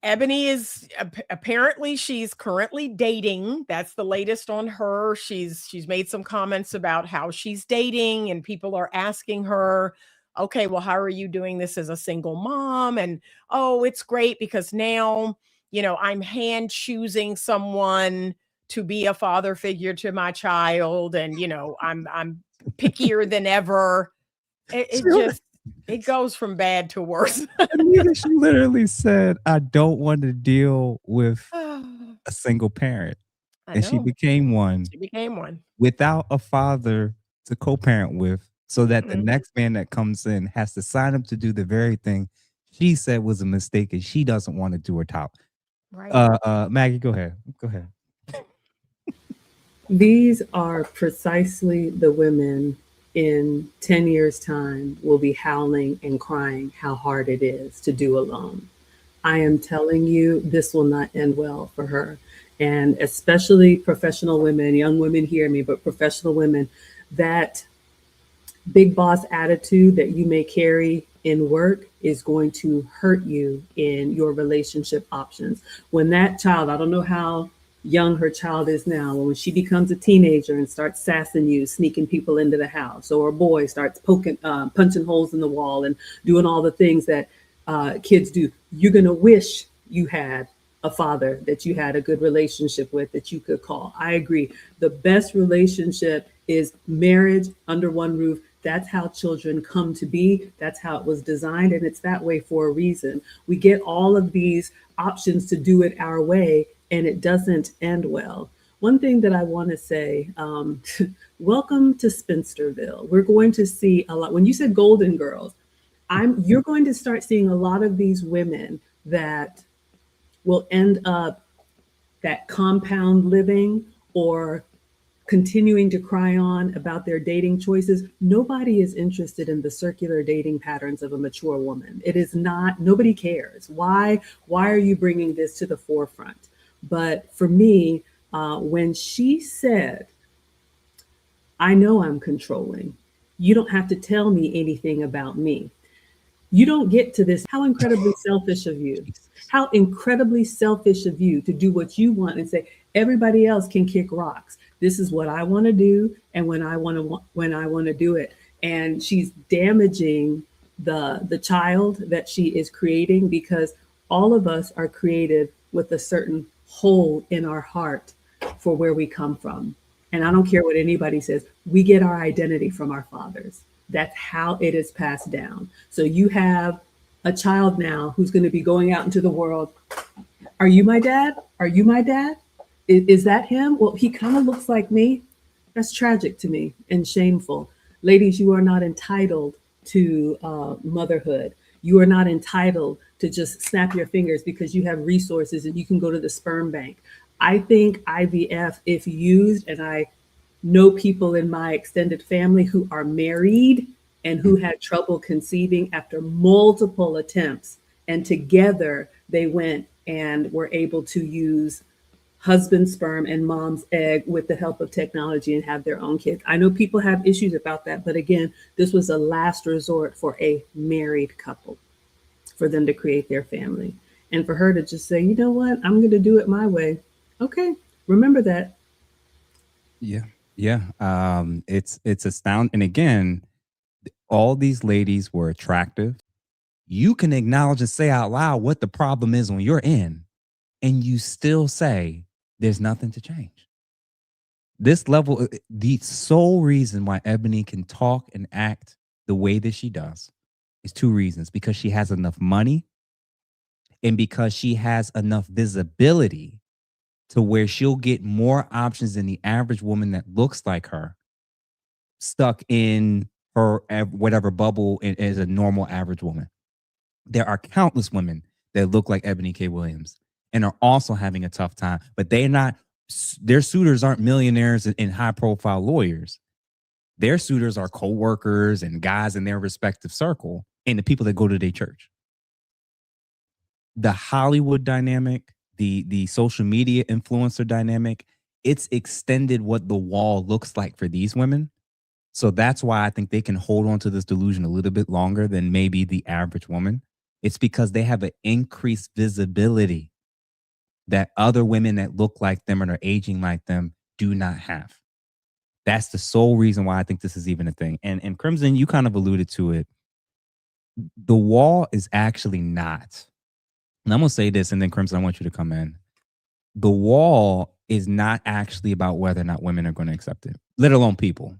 Ebony is apparently she's currently dating. That's the latest on her. She's made some comments about how she's dating, and people are asking her, okay, well, how are you doing this as a single mom? And oh, it's great because now, I'm hand choosing someone to be a father figure to my child, and I'm pickier than ever. It goes from bad to worse. She literally said, I don't want to deal with a single parent. And she became one. She became one. Without a father to co-parent with, so that the next man that comes in has to sign up to do the very thing she said was a mistake and she doesn't want to do her top. Right. Maggie, go ahead. Go ahead. These are precisely the women in 10 years' time will be howling and crying how hard it is to do alone. I am telling you, this will not end well for her. And especially professional women, young women hear me, but professional women, that big boss attitude that you may carry in work is going to hurt you in your relationship options. When that child, I don't know how young her child is now, when she becomes a teenager and starts sassing you, sneaking people into the house, or a boy starts punching holes in the wall and doing all the things that kids do, you're going to wish you had a father that you had a good relationship with that you could call. I agree. The best relationship is marriage under one roof. That's how children come to be. That's how it was designed. And it's that way for a reason. We get all of these options to do it our way, and it doesn't end well. One thing that I want to say, welcome to Spinsterville. We're going to see a lot. When you said Golden Girls, you're going to start seeing a lot of these women that will end up that compound living or continuing to cry on about their dating choices. Nobody is interested in the circular dating patterns of a mature woman. It is not, nobody cares. Why are you bringing this to the forefront? But for me, when she said, I know I'm controlling, you don't have to tell me anything about me. You don't get to this. How incredibly selfish of you. How incredibly selfish of you to do what you want and say, everybody else can kick rocks. This is what I want to do, and when I want to do it. And she's damaging the child that she is creating, because all of us are created with a certain hole in our heart for where we come from. And I don't care what anybody says, we get our identity from our fathers. That's how it is passed down. So you have a child now who's going to be going out into the world. Are you my dad? Are you my dad? Is that him? Well, he kind of looks like me. That's tragic to me and shameful. Ladies, you are not entitled to motherhood. You are not entitled to just snap your fingers because you have resources and you can go to the sperm bank. I think IVF, if used, and I know people in my extended family who are married and who had trouble conceiving after multiple attempts, and together they went and were able to use husband's sperm and mom's egg with the help of technology and have their own kids. I know people have issues about that, but again, this was a last resort for a married couple, for them to create their family. And for her to just say, you know what, I'm going to do it my way. Okay, remember that. Yeah. Yeah. It's astounding. And again, all these ladies were attractive. You can acknowledge and say out loud what the problem is on your end, and you still say there's nothing to change. This level, the sole reason why Ebony can talk and act the way that she does is two reasons: because she has enough money and because she has enough visibility to where she'll get more options than the average woman that looks like her, stuck in her whatever bubble as a normal average woman. There are countless women that look like Ebony K. Williams and are also having a tough time, but their suitors aren't millionaires and high profile lawyers. Their suitors are co-workers and guys in their respective circle and the people that go to their church. The Hollywood dynamic, the social media influencer dynamic, it's extended what the wall looks like for these women. So that's why I think they can hold on to this delusion a little bit longer than maybe the average woman. It's because they have an increased visibility that other women that look like them and are aging like them do not have. That's the sole reason why I think this is even a thing. And Crimson, you kind of alluded to it. The wall is actually not. And I'm going to say this, and then Crimson, I want you to come in. The wall is not actually about whether or not women are going to accept it, let alone people.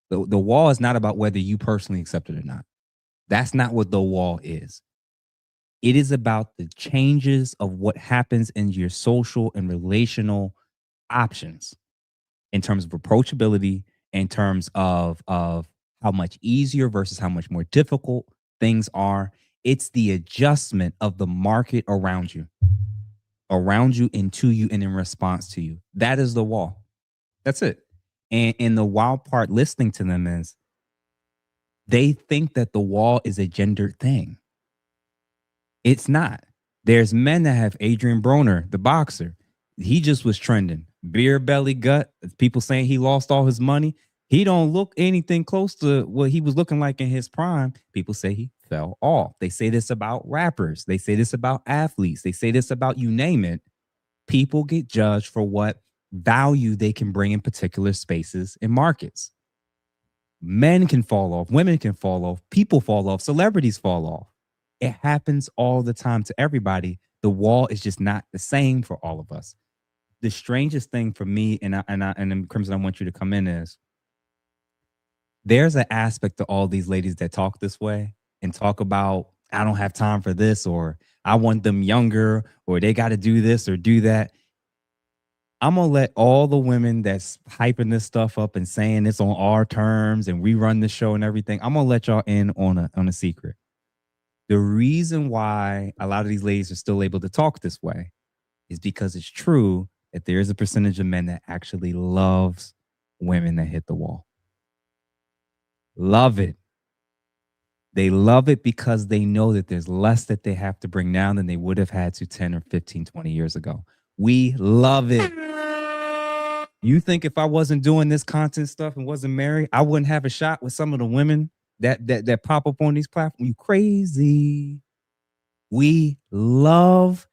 The wall is not about whether you personally accept it or not. That's not what the wall is. It is about the changes of what happens in your social and relational options in terms of approachability, in terms of how much easier versus how much more difficult things are. It's the adjustment of the market around you and to you and in response to you. That is the wall. That's it. And the wild part listening to them is they think that the wall is a gendered thing. It's not. There's men that have Adrian Broner, the boxer. He just was trending. Beer belly gut. People saying he lost all his money. He don't look anything close to what he was looking like in his prime. People say he fell off. They say this about rappers. They say this about athletes. They say this about you name it. People get judged for what value they can bring in particular spaces and markets. Men can fall off. Women can fall off. People fall off. Celebrities fall off. It happens all the time to everybody. The wall is just not the same for all of us. The strangest thing for me, and then Crimson, I want you to come in, is there's an aspect to all these ladies that talk this way and talk about, I don't have time for this, or I want them younger, or they got to do this or do that. I'm going to let all the women that's hyping this stuff up and saying it's on our terms and we run the show and everything, I'm going to let y'all in on a secret. The reason why a lot of these ladies are still able to talk this way is because it's true that there is a percentage of men that actually loves women that hit the wall. Love it. They love it because they know that there's less that they have to bring down than they would have had to 10 or 15, 20 years ago. We love it. You think if I wasn't doing this content stuff and wasn't married, I wouldn't have a shot with some of the women that pop up on these platforms? You crazy. We love.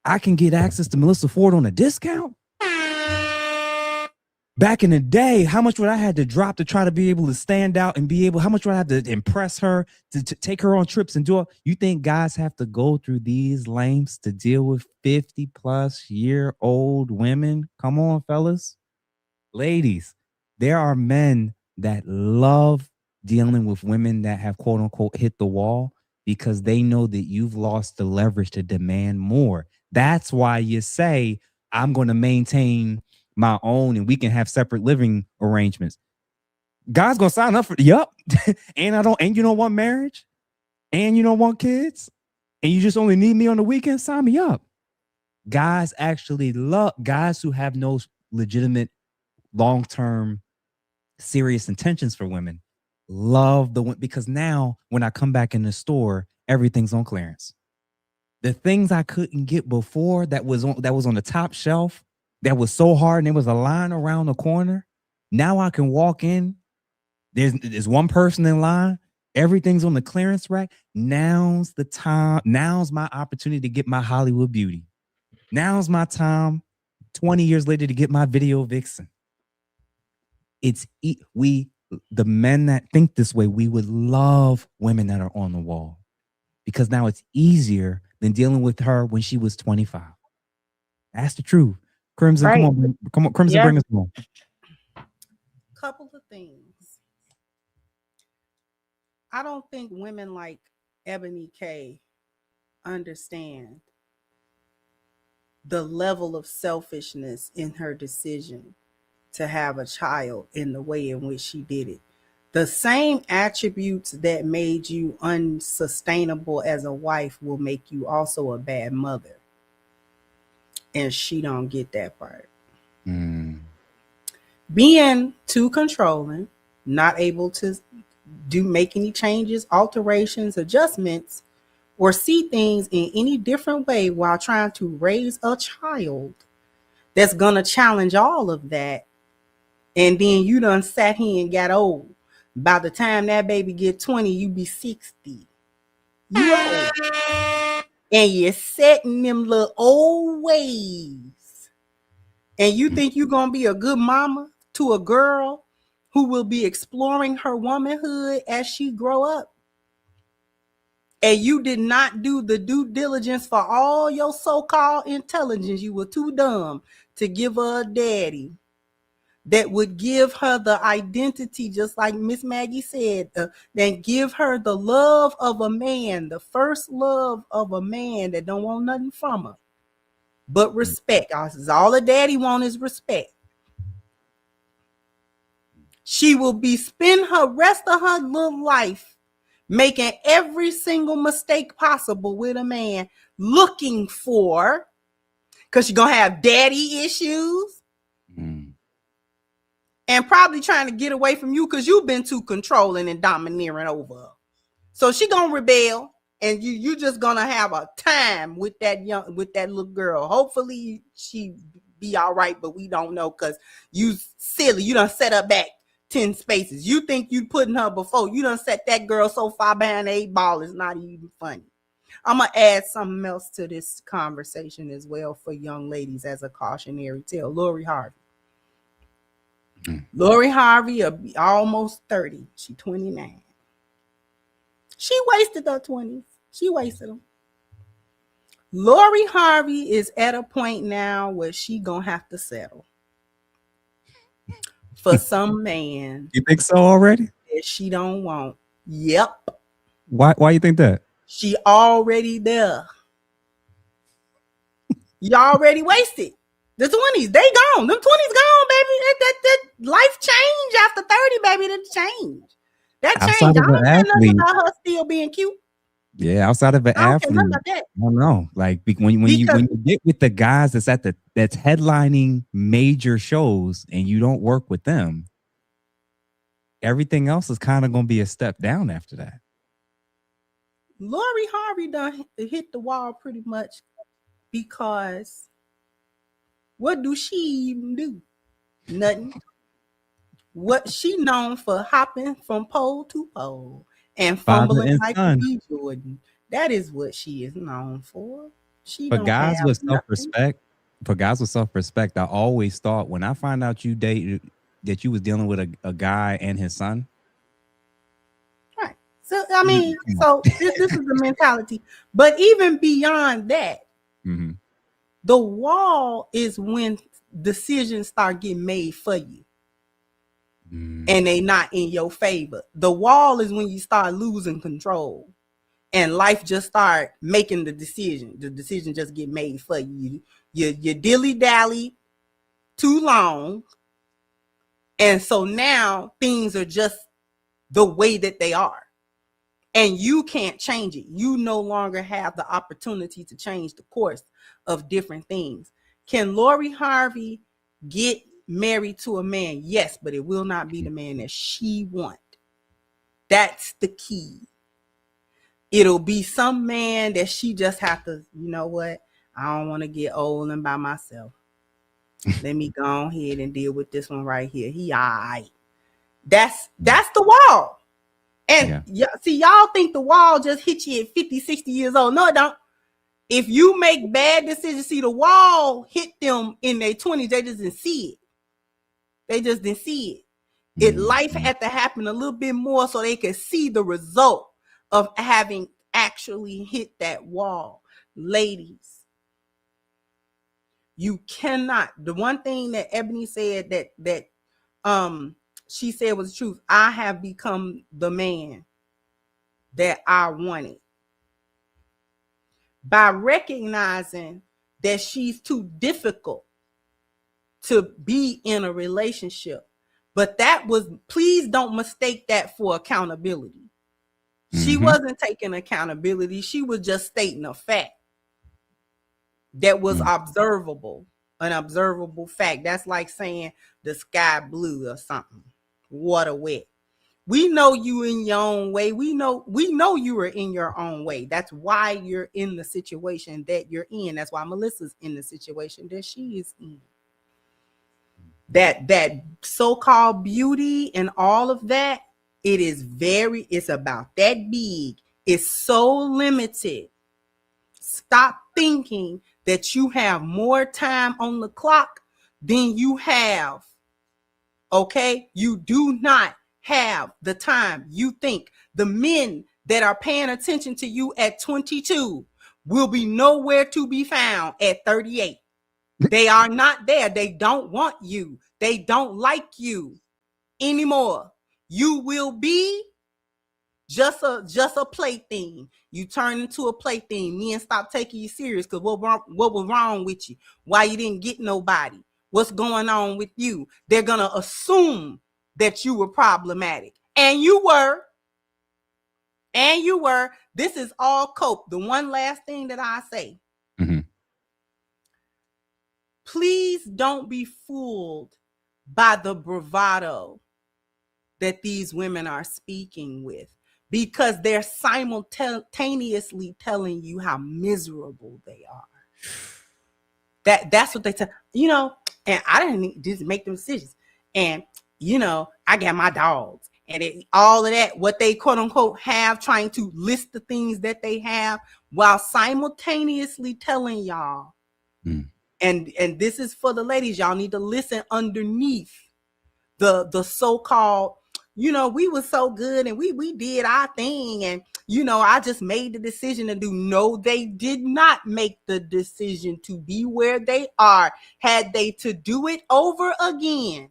I can get access to Melissa Ford on a discount. Back in the day, how much would I had to drop to try to be able to stand out and be able, how much would I have to impress her to take her on trips and do it? You think guys have to go through these lengths to deal with 50-plus-year-old women? Come on, fellas. Ladies, there are men that love dealing with women that have quote unquote hit the wall because they know that you've lost the leverage to demand more. That's why you say, I'm going to maintain my own and we can have separate living arrangements. God's gonna sign up for and you don't want marriage and you don't want kids and you just only need me on the weekend. Sign me up. Guys actually love guys who have no legitimate long-term serious intentions for women. Love the one because now when I come back in the store, everything's on clearance. The things I couldn't get before that was on the top shelf, that was so hard, and there was a line around the corner. Now I can walk in. There's one person in line. Everything's on the clearance rack. Now's the time. Now's my opportunity to get my Hollywood beauty. Now's my time, 20 years later, to get my video vixen. The men that think this way, we would love women that are on the wall, because now it's easier than dealing with her when she was 25. That's the truth. Crimson, Right. come on, Crimson, Yeah. bring us home. Couple of things. I don't think women like Ebony K understand the level of selfishness in her decision to have a child in the way in which she did it. The same attributes that made you unsustainable as a wife will make you also a bad mother. And she don't get that part. Being too controlling, not able to make any changes, alterations, adjustments, or see things in any different way while trying to raise a child that's gonna challenge all of that. And then you done sat here and got old. By the time that baby get 20, you be 60. You old. And you're set in them little old ways. And you think you're gonna be a good mama to a girl who will be exploring her womanhood as she grow up. And you did not do the due diligence for all your so-called intelligence. You were too dumb to give her a daddy that would give her the identity, just like Miss Maggie said, then give her the love of a man, the first love of a man that don't want nothing from her but respect. All a daddy want is respect. She will be spend her rest of her little life making every single mistake possible with a man, looking for, because she's gonna have daddy issues. And probably trying to get away from you because you've been too controlling and domineering over her. So she gonna rebel, and you just gonna have a time with that little girl. Hopefully she be all right, but we don't know because you silly. You done set her back 10 spaces. You think you putting her before. You done set that girl so far behind the 8 ball, it's not even funny. I'm gonna add something else to this conversation as well for young ladies as a cautionary tale. Lori Harvey. Lori Harvey, almost 30. She 29. She wasted her 20s. She wasted them. Lori Harvey is at a point now where she gonna have to settle for some man. You think so already? That she don't want. Yep. Why you think that? She already there. You already wasted. The 20s, they gone. Them 20s gone, baby. That life change after 30, baby. That change. That change. I don't care nothing about her still being cute. Yeah, outside of an athlete, I don't know. Like when you get with the guys that's headlining major shows and you don't work with them, everything else is kind of going to be a step down after that. Lori Harvey done hit the wall pretty much because what do she even do? Nothing. What she known for hopping from pole to pole and fumbling like B. Jordan. That is what she is known for. She for don't guys have with nothing. self-respect, I always thought when I find out that you was dealing with a guy and his son. Right. So I mean, this is the mentality. But even beyond that, the wall is when decisions start getting made for you. And they not in your favor. The wall is when you start losing control and life just start making the decision. The decision just get made for you. You dilly-dally too long. And so now things are just the way that they are. And you can't change it. You no longer have the opportunity to change the course of different things. Can Lori Harvey get married to a man? Yes, but it will not be the man that she wants. That's the key. It'll be some man that she just have to, you know what? I don't want to get old and by myself. Let me go ahead and deal with this one right here. He all right. That's the wall. And see, y'all think the wall just hit you at 50, 60 years old. No, it don't. If you make bad decisions, see, the wall hit them in their 20s. They just didn't see it. They just didn't see it. Life had to happen a little bit more so they could see the result of having actually hit that wall. Ladies, you cannot. The one thing that Ebony said that she said was the truth. I have become the man that I wanted. By recognizing that she's too difficult to be in a relationship. But that was, please don't mistake that for accountability. She wasn't taking accountability. She was just stating a fact that was observable, an observable fact. That's like saying the sky blue or something, water wet. We know you in your own way. We know you are in your own way. That's why you're in the situation that you're in. That's why Melissa's in the situation that she is in. That so-called beauty and all of that, it's about that big. It's so limited. Stop thinking that you have more time on the clock than you have. Okay? You do not have the time you think. The men that are paying attention to you at 22 will be nowhere to be found at 38. They are not there. They don't want you. They don't like you anymore. You will be just a plaything. You turn into a plaything. Men stop taking you serious because what was wrong with you? Why you didn't get nobody? What's going on with you? They're going to assume that you were problematic. And you were. And you were. This is all cope. The one last thing that I say. Please don't be fooled by the bravado that these women are speaking with, because they're simultaneously telling you how miserable they are. That's what they tell, and I didn't just make them decisions. And, I got my dogs and all of that, what they quote unquote have, trying to list the things that they have while simultaneously telling y'all. And this is for the ladies. Y'all need to listen underneath the so-called, we were so good and we did our thing. And, I just made the decision to do. No, they did not make the decision to be where they are. Had they to do it over again,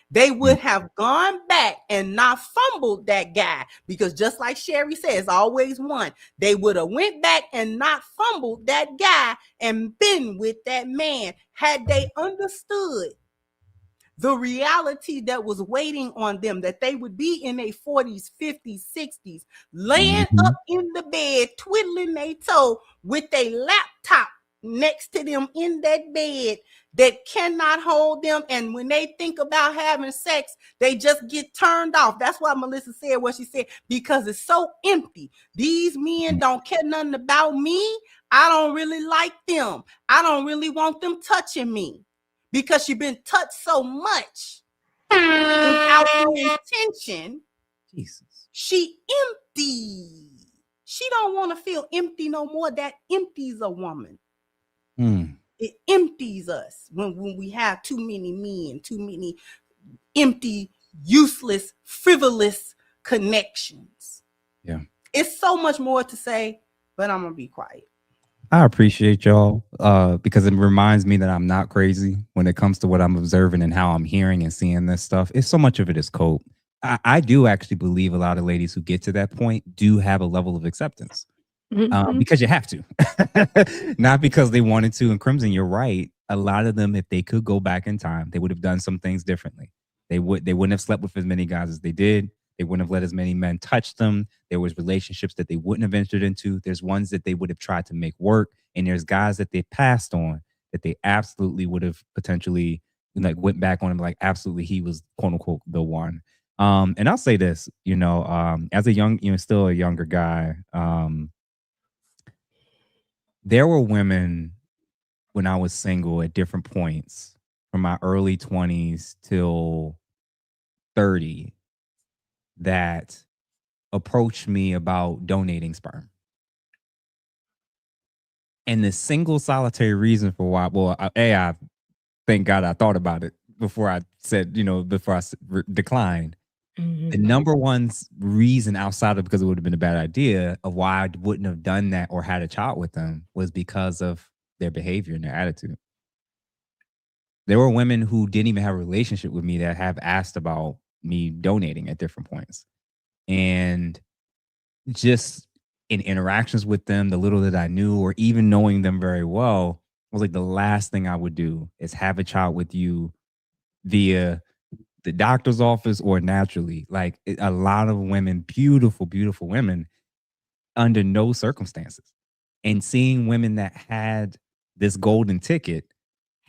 they would have gone back and not fumbled that guy, because just like Sherry says, always one. They would have went back and not fumbled that guy and been with that man had they understood the reality that was waiting on them, that they would be in their 40s, 50s, 60s, laying up in the bed, twiddling their toe with a laptop next to them in that bed that cannot hold them. And when they think about having sex, they just get turned off. That's why Melissa said what she said, because it's so empty. These men don't care nothing about me. I don't really like them. I don't really want them touching me, because you've been touched so much without the intention. Jesus. She empty. She don't want to feel empty no more. That empties a woman. It empties us when we have too many men, too many empty, useless, frivolous connections. Yeah. It's so much more to say, but I'm going to be quiet. I appreciate y'all because it reminds me that I'm not crazy when it comes to what I'm observing and how I'm hearing and seeing this stuff. It's so much of it is cope. I do actually believe a lot of ladies who get to that point do have a level of acceptance. Because you have to, not because they wanted to. And Crimson, you're right. A lot of them, if they could go back in time, they would have done some things differently. They wouldn't have slept with as many guys as they did. They wouldn't have let as many men touch them. There was relationships that they wouldn't have entered into. There's ones that they would have tried to make work. And there's guys that they passed on that they absolutely would have potentially went back on and absolutely he was quote unquote the one. And I'll say this, as a young, still a younger guy, there were women when I was single at different points from my early 20s till 30 that approached me about donating sperm. And the single solitary reason for why, I thank God I thought about it before I said, before I declined. The number one reason outside of because it would have been a bad idea of why I wouldn't have done that or had a child with them was because of their behavior and their attitude. There were women who didn't even have a relationship with me that have asked about me donating at different points. And just in interactions with them, the little that I knew, or even knowing them very well, was like the last thing I would do is have a child with you via the doctor's office or naturally. Like a lot of women, beautiful, beautiful women, under no circumstances. And seeing women that had this golden ticket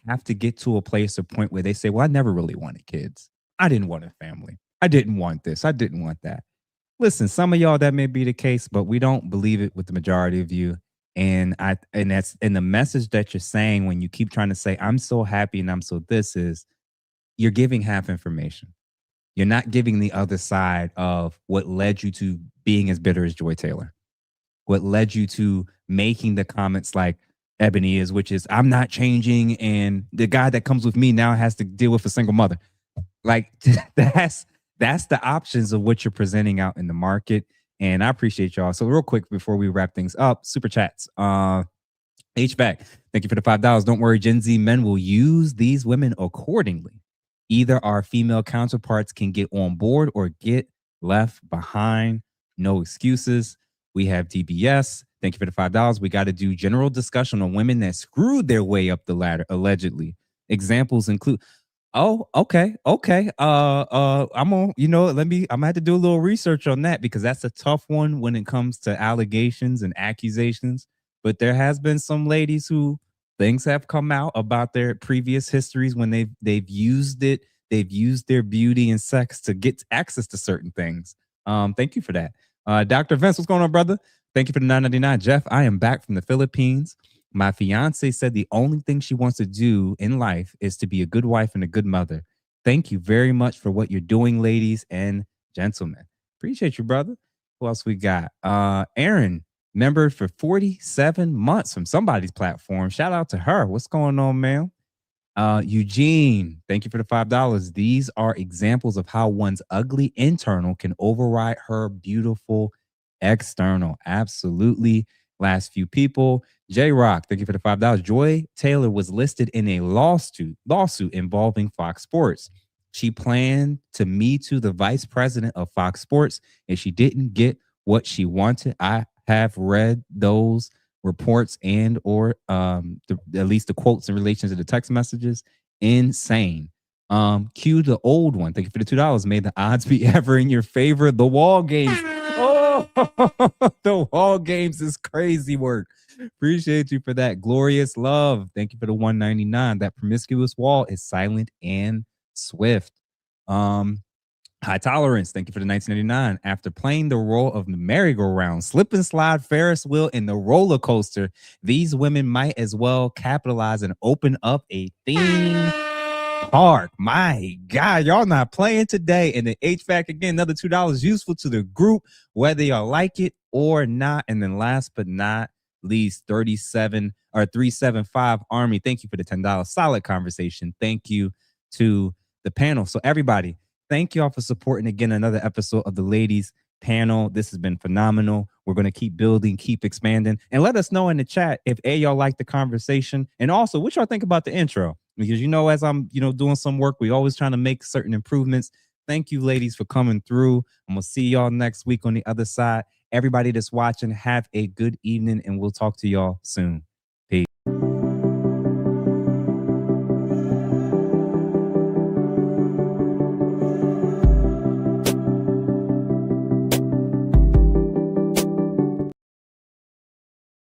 have to get to a place or point where they say, well, I never really wanted kids. I didn't want a family. I didn't want this. I didn't want that. Listen, some of y'all that may be the case, but we don't believe it with the majority of you. And the message that you're saying when you keep trying to say, I'm so happy and I'm so this is, you're giving half information. You're not giving the other side of what led you to being as bitter as Joy Taylor. What led you to making the comments like Ebony is, which is, I'm not changing. And the guy that comes with me now has to deal with a single mother. Like that's the options of what you're presenting out in the market. And I appreciate y'all. So real quick, before we wrap things up, super chats. HVAC, thank you for the $5. Don't worry, Gen Z men will use these women accordingly. Either our female counterparts can get on board or get left behind. No excuses. We have DBS. Thank you for the $5. We got to do general discussion on women that screwed their way up the ladder, allegedly. Examples include, oh, okay. I'm gonna have to do a little research on that because that's a tough one when it comes to allegations and accusations. But there has been some ladies who things have come out about their previous histories when they've used it. They've used their beauty and sex to get access to certain things. Thank you for that. Dr. Vince, what's going on, brother? Thank you for the $9.99. Jeff, I am back from the Philippines. My fiance said the only thing she wants to do in life is to be a good wife and a good mother. Thank you very much for what you're doing, ladies and gentlemen. Appreciate you, brother. Who else we got? Aaron, member for 47 months from somebody's platform. Shout out to her. What's going on, man? Eugene, thank you for the $5. These are examples of how one's ugly internal can override her beautiful external. Absolutely. Last few people. J Rock, thank you for the $5. Joy Taylor was listed in a lawsuit involving Fox Sports. She planned to Me Too the vice president of Fox Sports, and she didn't get what she wanted. I have read those reports and or at least the quotes in relation to the text messages. Insane. Cue the old one. Thank you for the $2. May the odds be ever in your favor. The Wall Games. Oh, the Wall Games is crazy work. Appreciate you for that. Glorious Love. Thank you for the $1.99. That promiscuous wall is silent and swift. High Tolerance, thank you for the $19.99. After playing the role of the merry-go-round, slip and slide, Ferris wheel, and the roller coaster, these women might as well capitalize and open up a theme park. My God, y'all not playing today. And the HVAC, again, another $2 useful to the group, whether y'all like it or not. And then last but not least, 375 Army, thank you for the $10. Solid conversation. Thank you to the panel. So everybody, thank y'all for supporting again another episode of the Ladies Panel. This has been phenomenal. We're going to keep building, keep expanding, and let us know in the chat if y'all like the conversation, and also what y'all think about the intro. Because as I'm doing some work, we always trying to make certain improvements. Thank you, ladies, for coming through. I'm gonna see y'all next week on the other side. Everybody that's watching, have a good evening, and we'll talk to y'all soon. Peace.